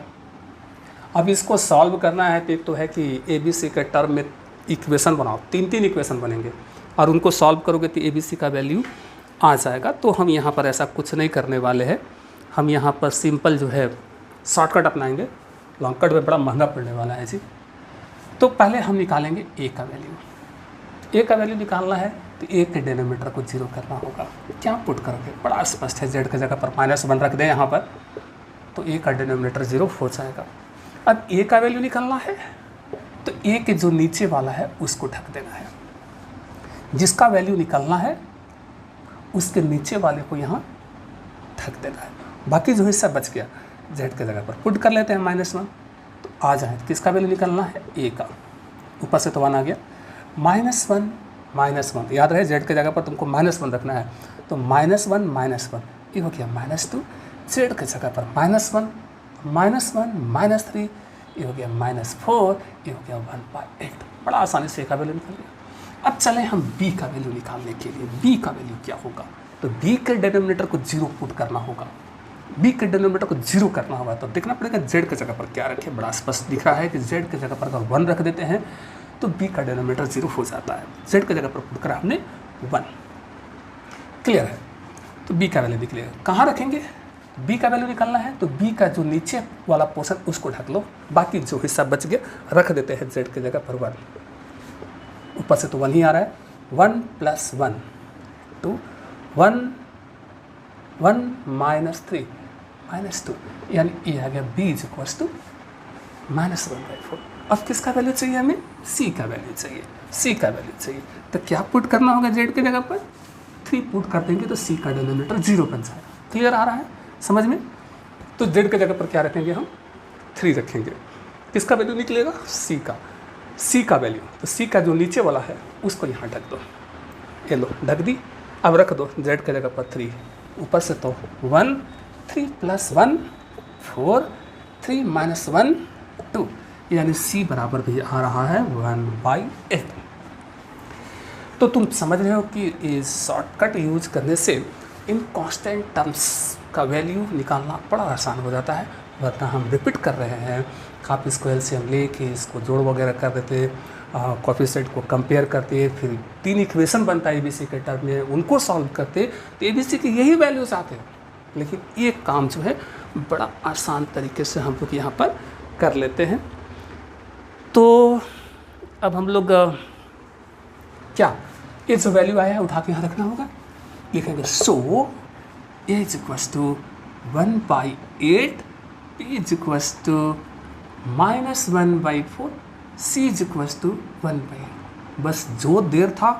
अब इसको सॉल्व करना है तो एक तो है कि ए बी सी के टर्म में इक्वेशन बनाओ, तीन इक्वेशन बनेंगे और उनको सॉल्व करोगे तो ए बी सी का वैल्यू आ जाएगा। तो हम यहाँ पर ऐसा कुछ नहीं करने वाले हैं, हम यहाँ पर सिंपल जो है शॉर्टकट अपनाएंगे, लॉन्ग कट में बड़ा महंगा पड़ने वाला है जी। तो पहले हम निकालेंगे ए का वैल्यू। ए का वैल्यू निकालना है तो ए के डिनोमिनेटर को जीरो करना होगा। क्या पुट करोगे, बड़ा स्पष्ट है, जेड की जगह पर -1 रख दें यहाँ पर, तो ए का डिनोमिनेटर जीरो हो जाएगा। अब ए का वैल्यू निकालना है तो ए के जो नीचे वाला है उसको ढक देना है, जिसका वैल्यू निकालना है उसके नीचे वाले को यहाँ ढक देना है। बाकी जो हिस्सा बच गया जेड के जगह पर पुट कर लेते हैं -1, तो आ जाए किसका वैल्यू निकालना है, ए का। ऊपर से तो 1 आ गया, -1 याद रहे जेड के जगह पर तुमको -1 रखना है, तो -1 ये हो गया -2, जेड के जगह पर -1 -3 ये हो गया -4, ये हो गया 1/8। बड़ा आसानी से ए का वैल्यू निकल गया। अब चलें हम बी का वैल्यू निकालने के लिए। बी का वैल्यू क्या होगा, तो बी के डिनोमिनेटर को जीरो पुट करना होगा। बी के डिनोमिनेटर को जीरो करना होगा तो देखना पड़ेगा जेड के जगह पर क्या रखें। बड़ा स्पष्ट दिख रहा है कि जेड के जगह पर अगर 1 रख देते हैं तो बी का डिनोमिनेटर जीरो हो जाता है। जेड की जगह पर पुट करा हमने 1, क्लियर है। तो बी का वैल्यू निकलेगा, कहाँ रखेंगे, बी का वैल्यू निकालना है तो बी का जो नीचे वाला पोर्शन उसको ढक लो, बाकी जो हिस्सा बच गया रख देते हैं जेड की जगह पर 1। ऊपर से तो 1 ही आ रहा है, 1 + 1 2 1 -3 -2, यानी ये आ गया b = -1/4। अब किसका वैल्यू चाहिए हमें, c का वैल्यू चाहिए, c का वैल्यू चाहिए। तो क्या पुट करना होगा जेड की जगह पर, 3 पुट कर देंगे तो c का डिनोमिनेटर 0 बन जाएगा। क्लियर आ रहा है समझ में। तो जेड की जगह पर क्या रखेंगे हम, 3 रखेंगे। किसका वैल्यू निकलेगा, c का वैल्यू। तो c का जो नीचे वाला है उसको यहाँ ढक दो, ये लो ढक दी। अब रख दो जेड की जगह पर 3, ऊपर से तो 1 3 + 1 4 3 - 1 2, यानी c बराबर भी आ रहा है 1/8। तो तुम समझ रहे हो कि इस शॉर्टकट यूज करने से इन कांस्टेंट टर्म्स का वैल्यू निकालना बड़ा आसान हो जाता है। वरना हम रिपीट कर रहे हैं, आप इसको एलसीएम लेके इसको जोड़ वगैरह कर देते, कोएफिशिएंट को कंपेयर करते, फिर 3 इक्वेशन बनता है एबीसी के टर्म में, उनको सॉल्व करते तो एबीसी के यही वैल्यूज आते हैं। लेकिन ये काम जो है बड़ा आसान तरीके से हम लोग यहाँ पर कर लेते हैं। तो अब हम लोग क्या ये जो वैल्यू आया है उठा के यहाँ रखना होगा, लिखेंगे सो a = 1/8, b = -1/4, c = 1/8। बस जो देर था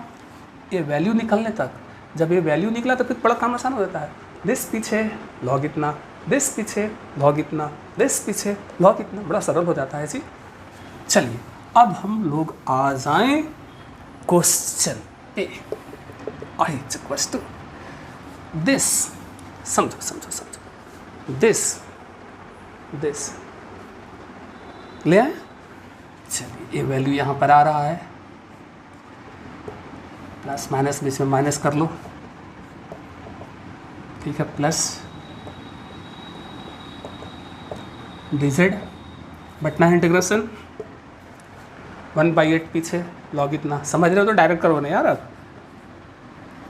ये वैल्यू निकलने तक, जब ये वैल्यू निकला तो फिर बड़ा काम आसान हो जाता है। दिस पीछे लॉग इतना, दिस पीछे लॉग इतना, दिस पीछे लॉग इतना, बड़ा सरल हो जाता है जी। चलिए अब हम लोग आ जाएं क्वेश्चन पे। i = दिस, समझो दिस ले आए। चलिए ये वैल्यू यहाँ पर आ रहा है, प्लस माइनस बीच में माइनस कर लो, ठीक है, प्लस dz बटना है इंटीग्रेशन 1/8 पीछे लॉग इतना, समझ रहे हो तो डायरेक्ट करो ना यार। अब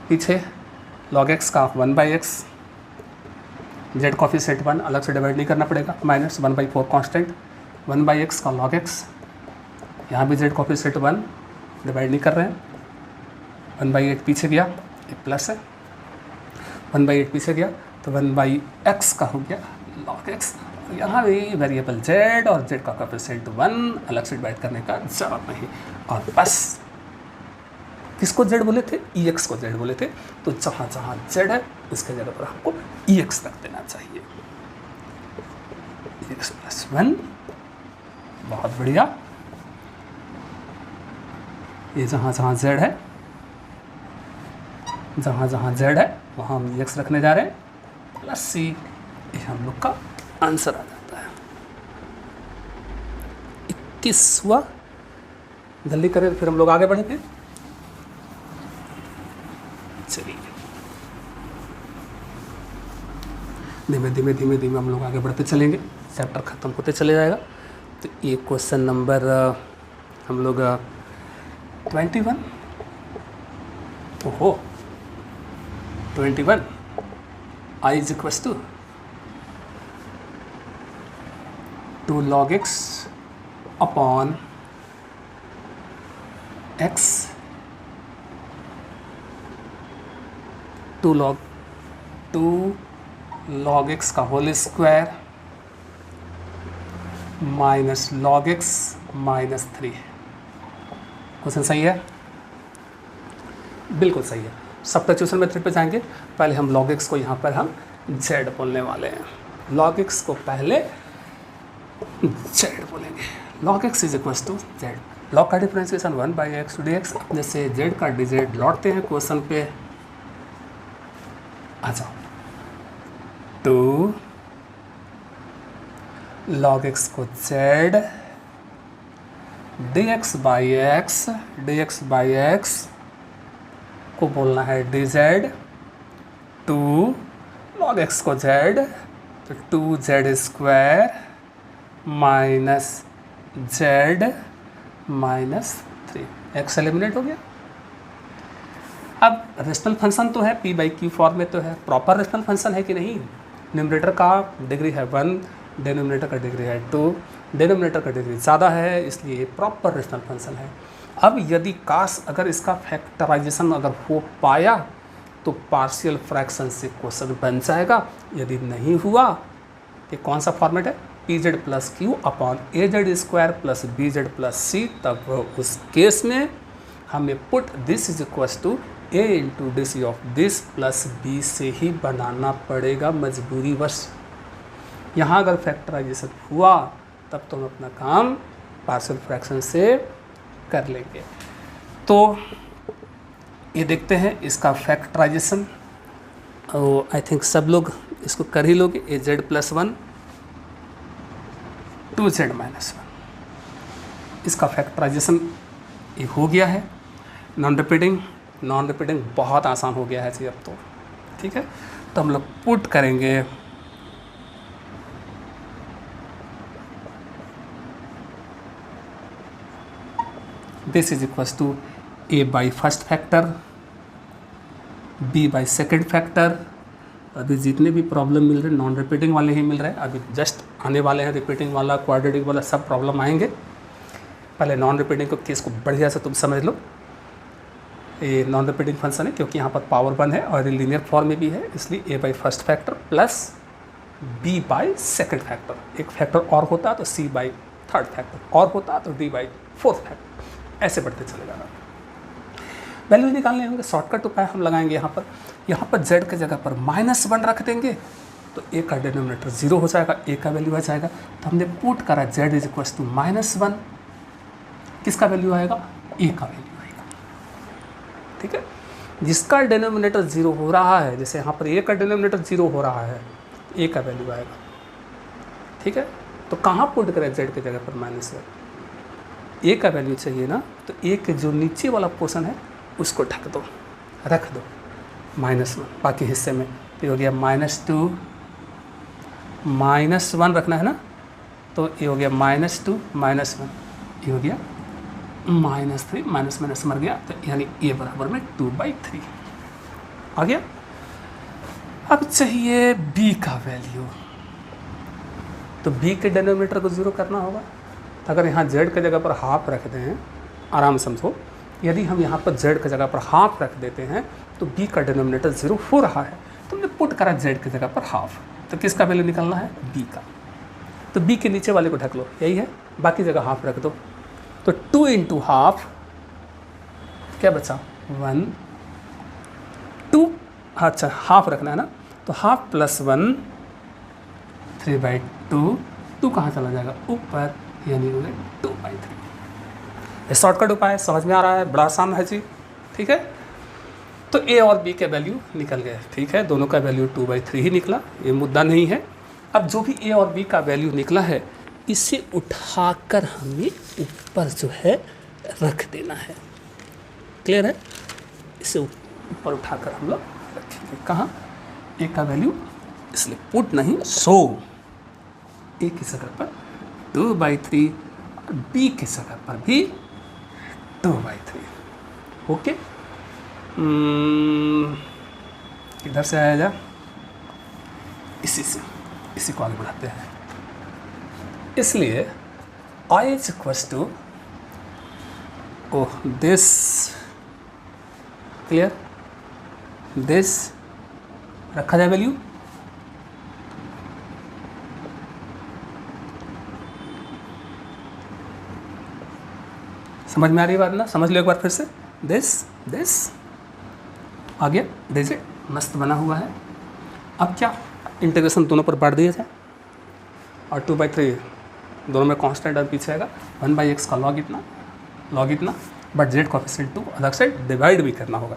पीछे log x का 1/x, z कोएफिशिएंट 1 अलग से डिवाइड नहीं करना पड़ेगा, माइनस 1/4 कांस्टेंट 1/x का log x, यहाँ भी z कोएफिशिएंट 1 डिवाइड नहीं कर रहे हैं, 1/8 पीछे गया, ये प्लस है, 1/8 पीछे गया तो 1/x का हो गया log x। यहाँ भी वेरिएबल z और z का कोएफिशिएंट 1 अलग से डिवाइड करने का जरूरत नहीं। और बस किसको z बोले थे, ex को z बोले थे, तो जहाँ जहाँ z है उसके जगह पर हमको ex रख देना चाहिए। x + 1, बहुत बढ़िया। ये जहाँ जहाँ z है, जहाँ जहाँ z है वहाँ हम ex रखने जा रहे हैं, प्लस c, ये हम लोग का आंसर आ जाता है। 21 हुआ, जल्दी करें फिर हम लोग आगे बढ़ेंगे। चलिए धीमे धीमे धीमे धीमे हम लोग आगे बढ़ते चलेंगे, चैप्टर ख़त्म होते चले जाएगा। तो ये क्वेश्चन नंबर हम लोग 21, ओहो 21, I is equals to 2 log x upon x 2 log x का whole square minus log x minus 3। Question सही है? बिल्कुल सही है। सब्स्टिट्यूशन मेथड पे जाएंगे। पहले हम log x को यहाँ पर हम z बोलने वाले हैं। log x को पहले z बोलेंगे। log x is equal to z। log का डिफरेंशिएशन 1/x dx। अपने से z का dz लौटते हैं क्वेश्चन पे आ जाओ। तो log x को z dx by x को बोलना है dz, 2 log x को z तो 2z square minus z minus 3। x eliminate हो गया। अब रेशनल फंक्शन तो है, p/q फॉर्म में तो है। प्रॉपर रेशनल फंक्शन है कि नहीं? न्यूमरेटर का डिग्री है 1, डिनोमिनेटर का डिग्री है 2, डिनोमिनेटर का डिग्री ज़्यादा है, इसलिए प्रॉपर रेशनल फंक्शन है। अब यदि काश अगर इसका फैक्टराइजेशन अगर हो पाया तो पार्शियल फ्रैक्शन से क्वेश्चन बन जाएगा। यदि नहीं हुआ तो कौन सा फॉर्मेट है? pz plus Q upon az square plus bz plus C. तब उस केस में हमें put this is equal to a into D C of this plus b से ही बनाना पड़ेगा मजबूरीवश। यहाँ अगर फैक्टराइजेशन हुआ तब तो हम अपना काम पार्शियल फ्रैक्शन से कर लेंगे। तो ये देखते हैं इसका फैक्टराइजेशन। आई थिंक सब लोग इसको कर ही लोगे। az प्लस 1 2z माइनस 1, इसका फैक्टराइजेशन ये हो गया है। नॉन रिपीटिंग बहुत आसान हो गया है जी अब तो, ठीक है। तो हम लोग पुट करेंगे this is equal to a by first factor b by second factor. अभी जितने भी प्रॉब्लम मिल रहे हैं नॉन रिपीटिंग वाले ही मिल रहे हैं। अभी जस्ट आने वाले हैं रिपीटिंग वाला, क्वाड्रेटिक वाला, सब प्रॉब्लम आएंगे। पहले नॉन रिपीटिंग को केस को बढ़िया से तुम समझ लो। ये नॉन रिपीटिंग फंक्शन है क्योंकि यहाँ पर पावर 1 है और लीनियर फॉर्म में भी है, इसलिए a by first factor plus b by second factor. एक फैक्टर और होता तो c बाई थर्ड फैक्टर, और होता तो d बाई फोर्थ फैक्टर। ऐसे बढ़ते चले जाना। वैल्यूज निकालने होंगे। शॉर्टकट उपाय हम लगाएंगे यहाँ पर z की जगह पर -1 रख देंगे तो a का डिनोमिनेटर 0 हो जाएगा, a का वैल्यू आ जाएगा। तो हमने पुट करा z इज इक्वल टू -1, किसका वैल्यू आएगा? a का वैल्यू आएगा, ठीक है। जिसका डिनोमिनेटर 0 हो रहा है, जैसे यहाँ पर a का डिनोमिनेटर 0 हो रहा है, a का वैल्यू आएगा, ठीक है। तो कहाँ पुट करें z की जगह पर -1? a का वैल्यू चाहिए ना, तो a के जो नीचे वाला पोर्शन है उसको ढक दो, रख दो -1 बाकी हिस्से में। तो ये हो गया -2 -1 रखना है ना, तो ये हो गया -2 -1, ये हो गया -3 माइनस मर गया, तो यानी a बराबर में 2/3 आ गया। अब चाहिए b का वैल्यू, तो b के डिनोमिनेटर को 0 करना होगा। अगर यहाँ z की जगह पर हाफ रख दें, आराम समझो, यदि हम यहाँ पर z की जगह पर हाफ रख देते हैं तो b का डिनोमिनेटर 0 हो रहा है। तो हमने पुट करा z की जगह पर हाफ, तो किसका वैल्यू निकालना है? b का। तो b के नीचे वाले को ढक लो, यही है, बाकी जगह हाफ रख दो। तो 2 इंटू हाफ क्या बचा? 1 2, अच्छा हाफ रखना है ना, तो हाफ प्लस 1 3/2, 2 कहाँ चला जाएगा? ऊपर, यानी हो गया 2/3। ये शॉर्टकट उपाय समझ में आ रहा है, बड़ा आसान है जी, ठीक है। तो a और b के वैल्यू निकल गए, ठीक है, दोनों का वैल्यू 2/3 ही निकला, ये मुद्दा नहीं है। अब जो भी a और b का वैल्यू निकला है, इसे उठाकर हमें ऊपर जो है रख देना है। क्लियर है? इसे ऊपर उठाकर हम लोग रखेंगे। कहाँ? a का वैल्यू इसलिए पुट नहीं सो। ए की जगह पर 2/3 और बी की जगह पर भी 2/3। ओके, किधर से आया जा, इसी को आगे बढ़ाते हैं। इसलिए I is equals to this, clear, this रखा जाए वैल्यू, समझ में आ रही है बात ना? समझ लो एक बार फिर से, दिस आ गया, दिस मस्त बना हुआ है। अब क्या इंटीग्रेशन दोनों पर बांट दिया जाए और 2/3 दोनों में कांस्टेंट और पीछे आएगा 1/x का लॉग इतना, बट z कोएफिशिएंट 2 अलग से डिवाइड भी करना होगा।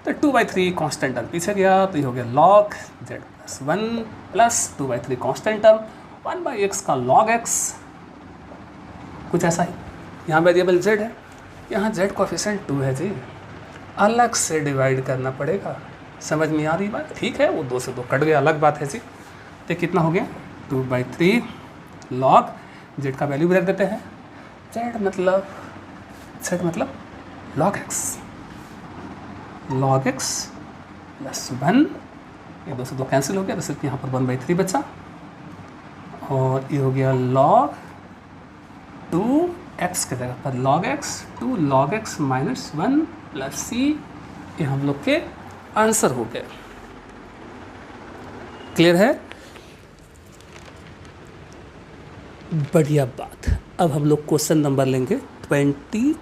तो 2/3 कांस्टेंट टर्म पीछे गया तो ये हो गया log z + 1 plus 2/3 constant term 1/x का log x, कुछ ऐसा ही। यहाँ वेरिएबल z है, यहाँ z कोएफिशिएंट 2 है जी, अलग से डिवाइड करना पड़ेगा। समझ में आ रही बात? ठीक है, वो 2 से 2 कट गया, अलग बात है जी। तो कितना हो गया 2/3 log z का वैल्यू भी रख देते हैं, z मतलब log x प्लस 1, ये 2 से 2 कैंसिल हो गया तो सिर्फ यहाँ पर 1/3 बचा, और ये हो गया log 2x के जगह पर log x, 2 log x minus 1 plus c, ये हम लोग के आंसर हो गए। क्लियर है? बढ़िया बात। अब हम लोग क्वेश्चन नंबर लेंगे 22।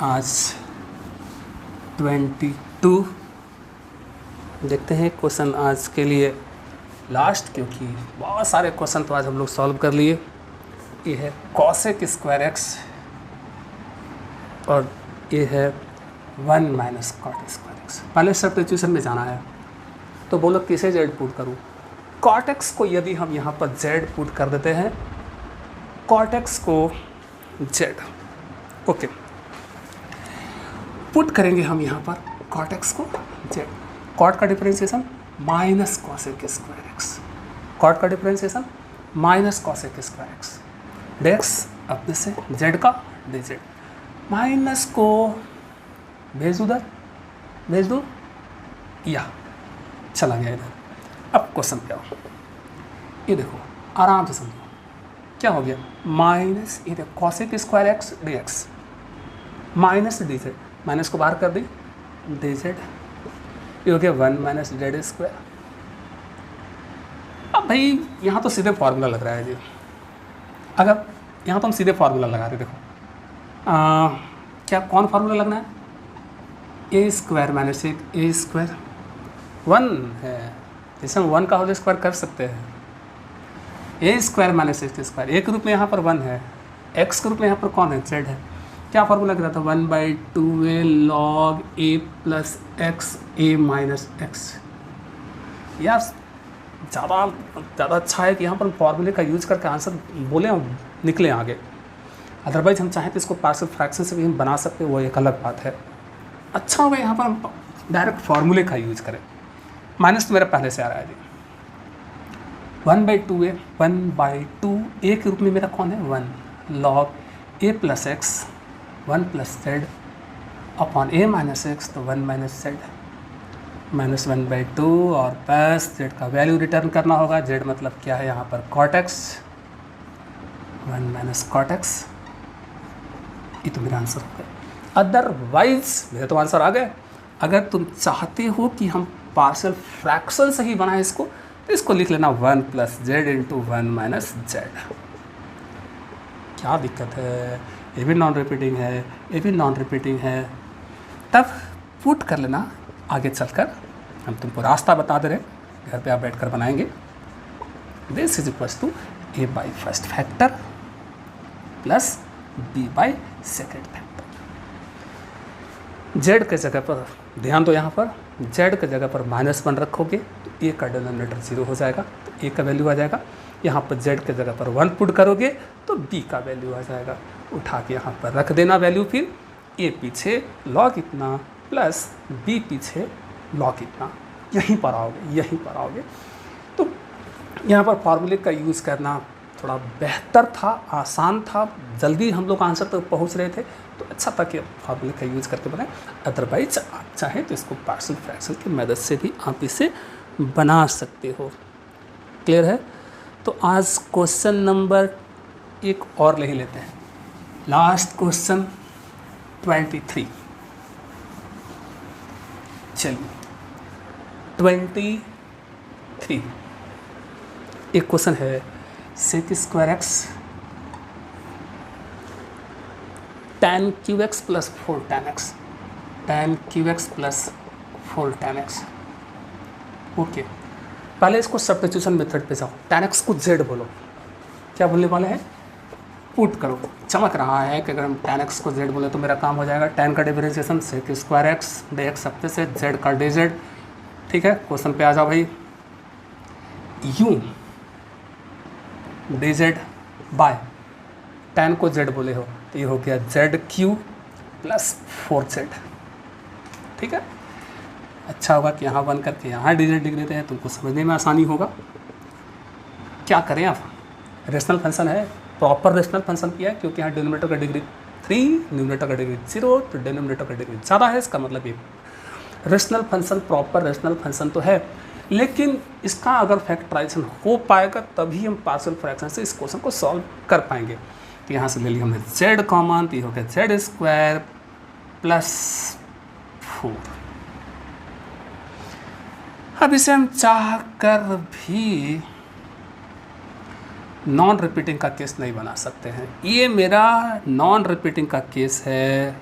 आज 22 देखते हैं क्वेश्चन आज के लिए लास्ट, क्योंकि बहुत सारे क्वेश्चन तो आज हम लोग सॉल्व कर लिए। ये है cosec स्क्वायर x और ये है 1 माइनस कॉट स्क्वायर एक्स। पहले सब्स्टिट्यूशन में जाना है, तो बोलो किसे z पुट करूँ। कॉट एक्स को यदि हम यहाँ पर z पुट कर देते हैं, कॉट एक्स को z, ओके, पुट करेंगे हम यहाँ पर कॉट एक्स को z, कॉट का differentiation minus cosec square X, cot का differentiation minus cosec square X, डेक्स अपने से z का dz, माइनस को भेज दो, या चला गया इधर। अब क्वेश्चन क्या हो, ये देखो आराम से समझो क्या हो गया, माइनस ये देखो cosec square x D x minus D Z, minus को बाहर कर दी डी जेड, ये हो गया 1 माइनस जेड स्क्वायर। अब भाई यहाँ तो सीधे फार्मूला लग रहा है जी, अगर यहाँ तो हम सीधे फार्मूला लगा रहे, देखो क्या कौन फार्मूला लगना है, ए स्क्वायर माइनस एक ए स्क्वायर 1 है, जैसे हम 1 का होल स्क्वायर कर सकते हैं, ए स्क्वायर माइनस एक्स स्क्वायर, ए के रूप में यहाँ पर 1 है, एक्स के रूप में यहाँ पर कौन है, जेड है। क्या फार्मूला लग रहा था 1/2a log a plus x A minus x. यार ज़्यादा अच्छा है कि यहाँ पर फार्मूले का यूज करके आंसर बोले और निकले आगे, अदरवाइज हम चाहें तो इसको पार्शियल फ्रैक्शन से भी हम बना सकते हैं, वो एक अलग बात है। अच्छा होगा यहाँ पर हम डायरेक्ट फार्मूले का यूज करें। माइनस तो मेरा पहले से आ रहा है जी, 1/2a 1/2 ए के रूप में मेरा कौन है 1 log a plus x 1 plus z upon a minus x, तो 1 माइनस जेड माइनस 1/2 और प्लस जेड का वैल्यू रिटर्न करना होगा। जेड मतलब क्या है यहाँ पर cot x, 1 minus cot x, ये तो मेरा आंसर हो गया। अदरवाइज मेरा तो आंसर आ गया। अगर तुम चाहते हो कि हम पार्शियल फ्रैक्शन से ही बनाए इसको, तो इसको लिख लेना 1 plus Z into 1 minus Z. क्या दिक्कत है, ये भी नॉन रिपीटिंग है, ये भी नॉन रिपीटिंग है, तब पुट कर लेना। आगे चलकर हम तुमको रास्ता बता दे रहे, घर पे आप बैठकर बनाएंगे। This is equals to a by first factor plus b by second factor. z के जगह पर ध्यान दो, यहाँ पर z के जगह पर -1 रखोगे तो a का डिनोमिनेटर 0 हो जाएगा, तो a का वैल्यू आ जाएगा। यहाँ पर z के जगह पर 1 पुट करोगे तो b का वैल्यू आ जाएगा। उठा के यहाँ पर रख देना वैल्यू, फिर ए पीछे लॉग इतना प्लस बी पीछे लॉग इतना, यहीं पर आओगे। तो यहाँ पर फार्मूले का यूज़ करना थोड़ा बेहतर था, आसान था, जल्दी हम लोग आंसर तक पहुँच रहे थे, तो अच्छा था कि फार्मूले का यूज़ करके बनाएं। अदरवाइज आप चाहें तो इसको पार्शियल फ्रैक्शन की मदद से भी आप इसे बना सकते हो। क्लियर है? तो आज क्वेश्चन नंबर एक और ले ही लेते हैं, लास्ट क्वेश्चन 23। चलिए 23 एक क्वेश्चन है, sec square x tan cube x plus 4 tan x, tan cube x plus 4 tan x। Okay, पहले इसको सब्स्टिट्यूशन मेथड पे जाओ, tan x को z बोलो, क्या बोलने वाले हैं, पुट करो। चमक रहा है कि अगर हम tan x को z बोले तो मेरा काम हो जाएगा, tan का differentiation sec square x dx सबसे से z का dz। ठीक है, क्वेश्चन पे आ जाओ भाई, u dz बाय tan को z बोले हो तो ये हो गया जेड क्यू प्लस 4z। ठीक है, अच्छा होगा कि यहाँ बन करके यहाँ dz लिख देते हैं, तुमको समझने में आसानी होगा। क्या करें अब, रेशनल फंक्शन है, प्रॉपर रेशनल फंक्शन किया है, क्योंकि यहाँ डिनोमिनेटर का डिग्री 3, न्यूमरेटर का डिग्री 0, तो डिनोमिनेटर का डिग्री ज़्यादा है, इसका मतलब ये rational function, proper rational function तो है, लेकिन इसका अगर फैक्टराइजेशन हो पाएगा तभी हम पार्शियल फ्रैक्शन से इस क्वेश्चन को सॉल्व कर पाएंगे। तो यहाँ से ले लिया हमने z कॉमन, तो ये हो गया जेड स्क्वायर प्लस 4। अब इसे हम चाह कर भी नॉन रिपीटिंग का केस नहीं बना सकते हैं। ये मेरा नॉन रिपीटिंग का केस है,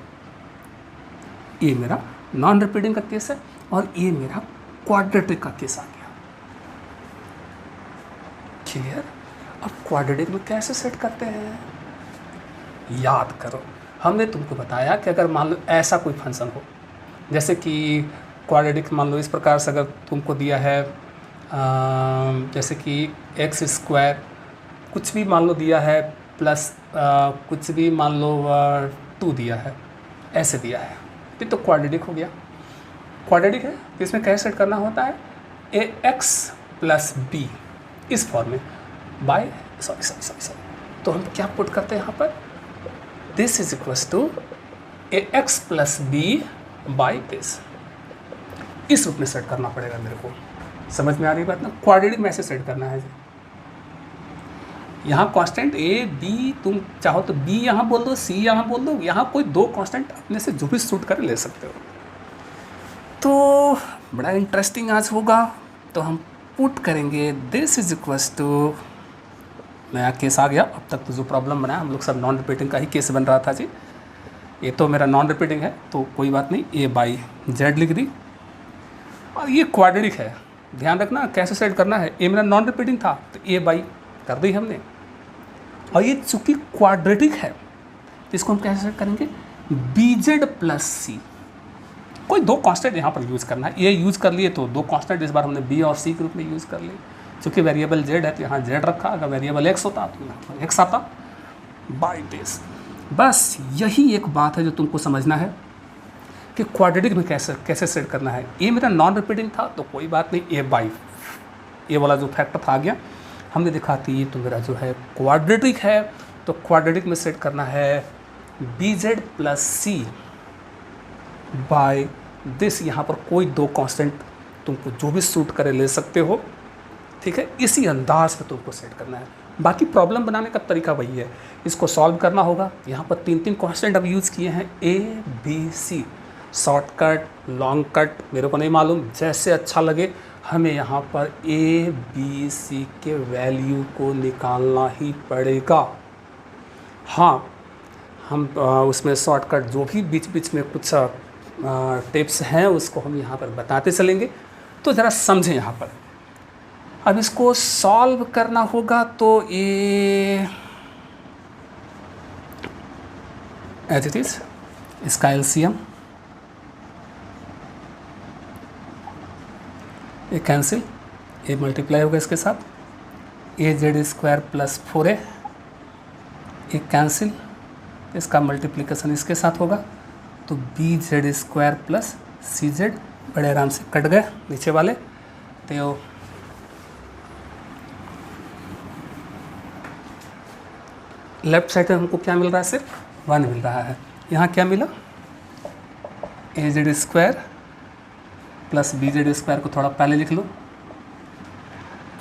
ये मेरा नॉन रिपीटिंग का केस है, और ये मेरा क्वाड्रेटिक का केस आ गया। क्लियर? अब क्वाड्रेटिक में कैसे सेट करते हैं, याद करो, हमने तुमको बताया कि अगर मान लो ऐसा कोई फंक्शन हो, जैसे कि क्वाड्रेटिक मान लो इस प्रकार से अगर तुमको दिया है, जैसे कि एक्स स्क्वायर कुछ भी मान लो दिया है प्लस कुछ भी मान लो 2 दिया है, ऐसे दिया है, तो क्वाड्रेटिक हो गया। क्वाड्रेटिक है तो इसमें कैसे सेट करना होता है, ए एक्स प्लस बी इस फॉर्म में बाय सॉरी, तो हम क्या पुट करते हैं यहाँ पर, this is equals to a x plus b by this, इस रूप में सेट करना पड़ेगा मेरे को। समझ में आ रही बात ना, क्वाड्रेटिक में ऐसे सेट करना है। यहाँ कांस्टेंट ए बी, तुम चाहो तो बी यहाँ बोल दो, सी यहाँ बोल दो, यहाँ कोई 2 कांस्टेंट अपने से जो भी सूट कर ले सकते हो। तो बड़ा इंटरेस्टिंग आज होगा, तो हम पुट करेंगे दिस इज इक्वल्स टू, नया केस आ गया। अब तक तो जो प्रॉब्लम बना हम लोग सब नॉन रिपीटिंग का ही केस बन रहा था जी, ये तो मेरा नॉन रिपीटिंग है तो कोई बात नहीं, ए बाई जेड लिख दी, और ये क्वाड्रेटिक है, ध्यान रखना कैसे सेट करना है। ए मेरा नॉन रिपीटिंग था तो ए बाई कर दी हमने, और ये चूँकि क्वाड्रेटिक है तो इसको हम कैसे सेट करेंगे, बी जेड प्लस सी, कोई 2 कांस्टेंट यहाँ पर यूज़ करना है। ए यूज़ कर लिए तो 2 कांस्टेंट इस बार हमने बी और सी के रूप में यूज़ कर लिए, चूँकि वेरिएबल जेड है तो यहाँ जेड रखा, अगर वेरिएबल एक्स होता तो यहाँ पर एक्स आता बाई दिस। बस यही एक बात है जो तुमको समझना है कि क्वाड्रेटिक में कैसे सेट करना है। ए मेरा नॉन रिपीटिंग था तो कोई बात नहीं, ए बाई ए वाला जो फैक्टर था आ गया, हमने देखा कि ये तो मेरा जो है क्वाड्रेटिक है, तो क्वाड्रेटिक में सेट करना है b z plus c by this. यहाँ पर कोई 2 कांस्टेंट तुमको जो भी सूट करे ले सकते हो, ठीक है, इसी अंदाज से तुमको सेट करना है। बाकी प्रॉब्लम बनाने का तरीका वही है, इसको सॉल्व करना होगा। यहाँ पर 3 कांस्टेंट अब यूज़ किए हैं, a b c, shortcut long cut मेरे को नहीं मालूम, जैसे अच्छा लगे। हमें यहाँ पर ए बी सी के वैल्यू को निकालना ही पड़ेगा। हाँ, हम उसमें शॉर्टकट जो भी बीच बीच में कुछ टिप्स हैं उसको हम यहाँ पर बताते चलेंगे, तो ज़रा समझें यहाँ पर। अब इसको सॉल्व करना होगा तो ये एज इट इज़, इसका एलसीएम ये कैंसिल, ये मल्टीप्लाई होगा इसके साथ, ए जेड स्क्वायर प्लस 4a, ये कैंसिल, तो इसका मल्टीप्लिकेशन इसके साथ होगा, तो B Z square plus C Z बड़े आराम से कट गए नीचे वाले। तो लेफ्ट साइड में हमको क्या मिल रहा है, सिर्फ 1 मिल रहा है। यहाँ क्या मिला, A Z square plus B Z square को थोड़ा पहले लिख लो,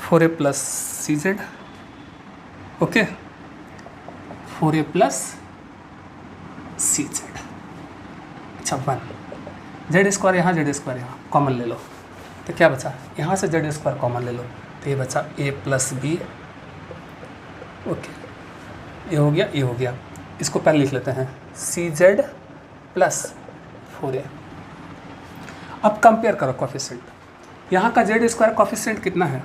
4a plus C Z, okay, 4a plus C Z, अच्छा 1, जेड स्क्वायर यहाँ जेड स्क्वायर यहाँ कॉमन ले लो, तो क्या बचा, यहाँ से जेड स्क्वायर कॉमन ले लो, तो ये बचा a प्लस बी, ओके, ये हो गया, ये हो गया। इसको पहले लिख लेते हैं, सी जेड प्लस 4a। अब कंपेयर करो कोफिशिएंट, यहाँ का जेड स्क्वायर कोफिशिएंट कितना है,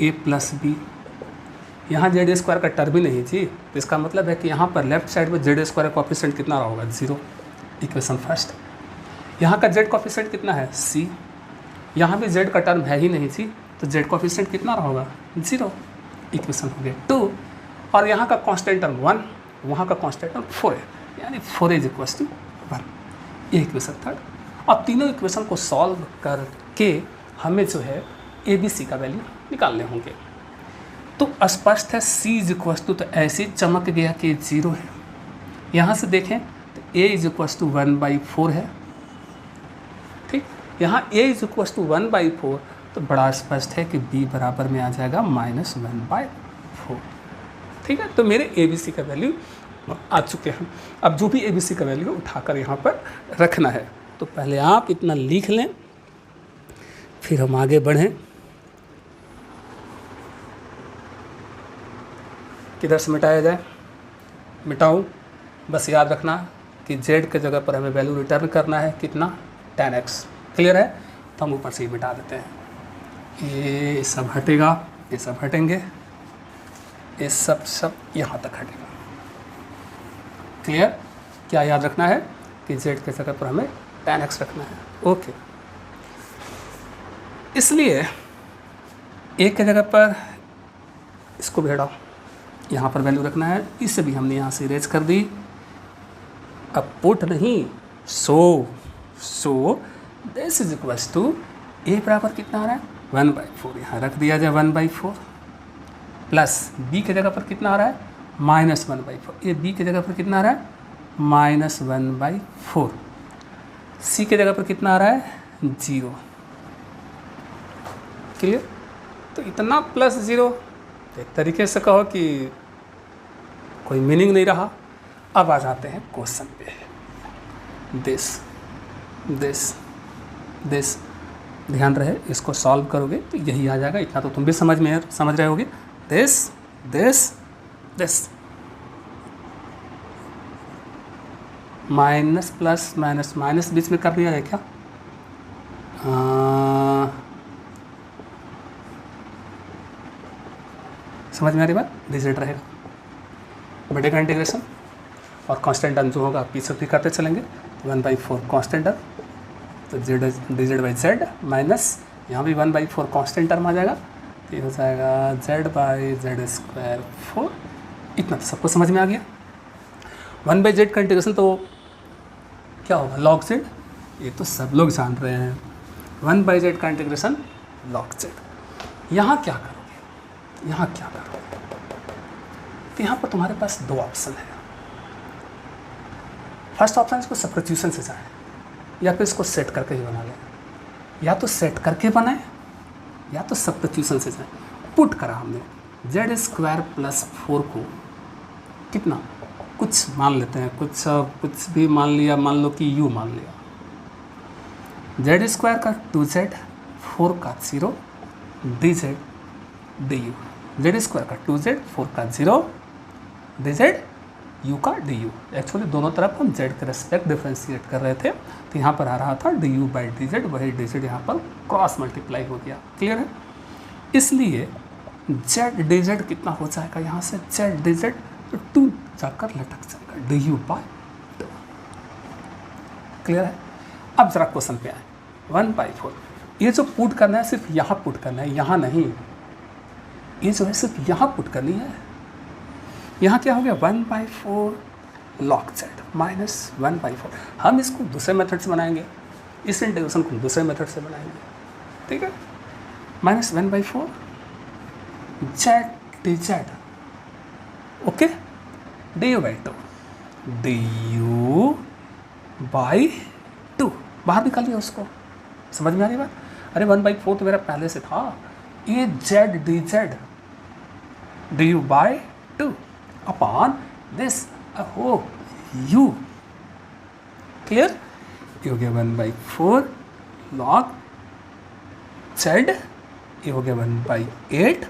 a प्लस बी, यहाँ जेड स्क्वायर का टर्म ही नहीं जी, तो इसका मतलब है कि यहाँ पर लेफ्ट साइड में जेड स्क्वायर कोफिशिएंट कितना रहा होगा, 0, इक्वेशन फर्स्ट। यहाँ का जेड कोफिशिएंट कितना है, c, यहाँ भी जेड का टर्म है ही नहीं जी, तो जेड कोफिशिएंट कितना रहा होगा, 0, इक्वेशन हो गया 2, और यहाँ का कांस्टेंट टर्म 1, वहाँ का कांस्टेंट टर्म 4 है, यानी 4 इज इक्वल टू 1, ये इक्वेशन थर्ड। अब तीनों इक्वेशन को सॉल्व करके हमें जो है ए बी सी का वैल्यू निकालने होंगे। तो स्पष्ट है c इज इक्वल टू, तो ऐसे चमक गया कि 0 है। यहाँ से देखें तो a इज इक्वल टू 1/4 है, ठीक, यहाँ a इज इक्वल टू 1/4, तो बड़ा स्पष्ट है कि b बराबर में आ जाएगा -1/4, ठीक है। तो मेरे ए बी सी का वैल्यू आ चुके हैं। अब जो भी ए बी सी का वैल्यू उठाकर यहाँ पर रखना है, तो पहले आप इतना लिख लें, फिर हम आगे बढ़ें। किधर से मिटाया जाए, मिटाऊं, बस याद रखना कि z के जगह पर हमें वैल्यू रिटर्न करना है, कितना, 10x, क्लियर है। तो हम ऊपर से ही मिटा देते हैं, ये सब हटेगा, ये सब हटेंगे, ये सब यहाँ तक हटेगा, क्लियर। क्या याद रखना है कि z के जगह पर हमें 10x रखना है, ओके। इसलिए एक के जगह पर इसको भी हटाओ, यहाँ पर वैल्यू रखना है, इसे भी हमने यहाँ से इरेज कर दी। अब पुट नहीं, so this is equals to a बराबर कितना आ रहा है, 1/4, यहाँ रख दिया जाए 1/4, प्लस b के जगह पर कितना आ रहा है, -1/4, ये b के जगह पर कितना आ रहा है, -1/4, c के जगह पर कितना आ रहा है, 0, क्लियर। तो इतना +0, एक तरीके से कहो कि कोई मीनिंग नहीं रहा। अब आ जाते हैं क्वेश्चन पे, दिस ध्यान रहे, इसको सॉल्व करोगे तो यही आ जाएगा, इतना तो तुम भी समझ रहे होगे। दिस माइनस प्लस माइनस बीच में कर दिया है क्या, समझ में आ रही बात, डिजिट रहेगा, बड़े का इंटीग्रेशन और कांस्टेंट टर्म जो होगा पीछे भी करते चलेंगे, 1/4 कांस्टेंट टर्म, तो डिजिट बाई जेड माइनस यहाँ भी 1/4 कांस्टेंट टर्म आ जाएगा, तो ये हो जाएगा z/z², 4, इतना तो सबको समझ में आ गया। 1/z का इंटीग्रेशन तो क्या होगा, log z, ये तो सब लोग जान रहे हैं, 1/z का इंटीग्रेशन log z। यहाँ क्या करोगे, तो यहाँ पर तुम्हारे पास 2 ऑप्शन है। फर्स्ट ऑप्शन इसको सब्स्टिट्यूशन से जाए, या फिर इसको सेट करके ही बना लें, या तो सेट करके बनाए या तो सब्स्टिट्यूशन से जाए। पुट करा हमने z² + 4 को कितना, कुछ मान लेते हैं, कुछ भी मान लिया, मान लो कि u मान लिया, z² का 2z, 4 का 0, dz du, z² का 2z, 4 का 0, dz u का du। एक्चुअली दोनों तरफ हम z के रेस्पेक्ट डिफ्रेंशिएट कर रहे थे, तो यहाँ पर आ रहा था du/dz, वही dz यहाँ पर क्रॉस मल्टीप्लाई हो गया, क्लियर है। इसलिए z dz कितना हो जाएगा, यहाँ से z dz तो 2 जाकर लटक जाएगा, du/2, क्लियर है। अब जरा क्वेश्चन पे आए, 1/4, ये जो पुट करना है सिर्फ यहाँ पुट करना है, यहाँ नहीं, ये जो है सिर्फ यहाँ पुट करनी है। यहाँ क्या हो गया, 1/4 log z -1/4। हम इसको दूसरे मेथड से बनाएंगे, इस इंटीग्रेशन को दूसरे मेथड से बनाएंगे, ठीक है। -1/4 z dz, ओके, du/2 बाहर निकालिए उसको। समझ में आ रही बात? अरे 1/4 तो मेरा पहले से था, ये z dz du/2 upon this हो u, क्लियर? ये हो गया 1/4 log z, ये हो गया 1/8,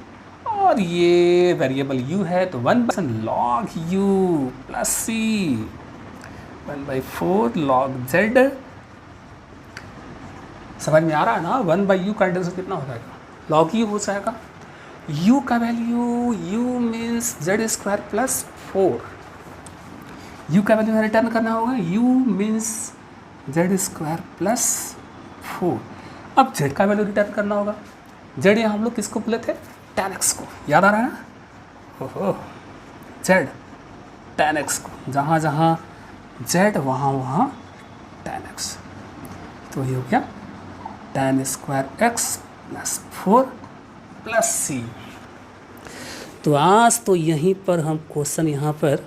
और ये वेरिएबल u है तो 1 log u plus c, 1/4 log z। समझ में आ रहा है ना? 1/u का इंटीग्रेशन कितना हो जाएगा? log u हो जाएगा। u का value, u means z² plus 4, u का वैल्यू रिटर्न करना होगा, u मीन्स z² प्लस 4। अब z का वैल्यू रिटर्न करना होगा। z यहाँ हम लोग किसको बोले थे? tan x को, याद आ रहा है ना? ओहो, z tan x को, जहाँ जहाँ z वहाँ वहाँ tan x, तो ये हो गया tan² x plus 4 plus c। तो आज तो यहीं पर हम क्वेश्चन यहाँ पर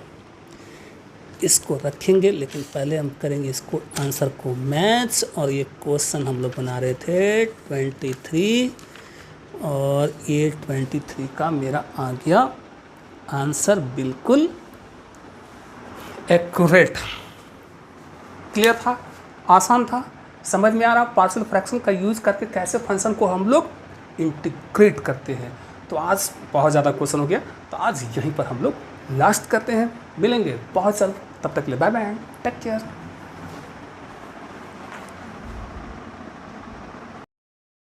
इसको रखेंगे, लेकिन पहले हम करेंगे इसको आंसर को मैच। और ये क्वेश्चन हम लोग बना रहे थे 23, और ये 23 का मेरा आ गया आंसर बिल्कुल एक्यूरेट। क्लियर था? आसान था? समझ में आ रहा? पार्शियल फ्रैक्शन का यूज़ करके कैसे फंक्शन को हम लोग इंटीग्रेट करते हैं। तो आज बहुत ज़्यादा क्वेश्चन हो गया, तो आज यहीं पर हम लोग लास्ट करते हैं। मिलेंगे बहुत जल्द, तब तक के लिए बाय बाय, टेक केयर।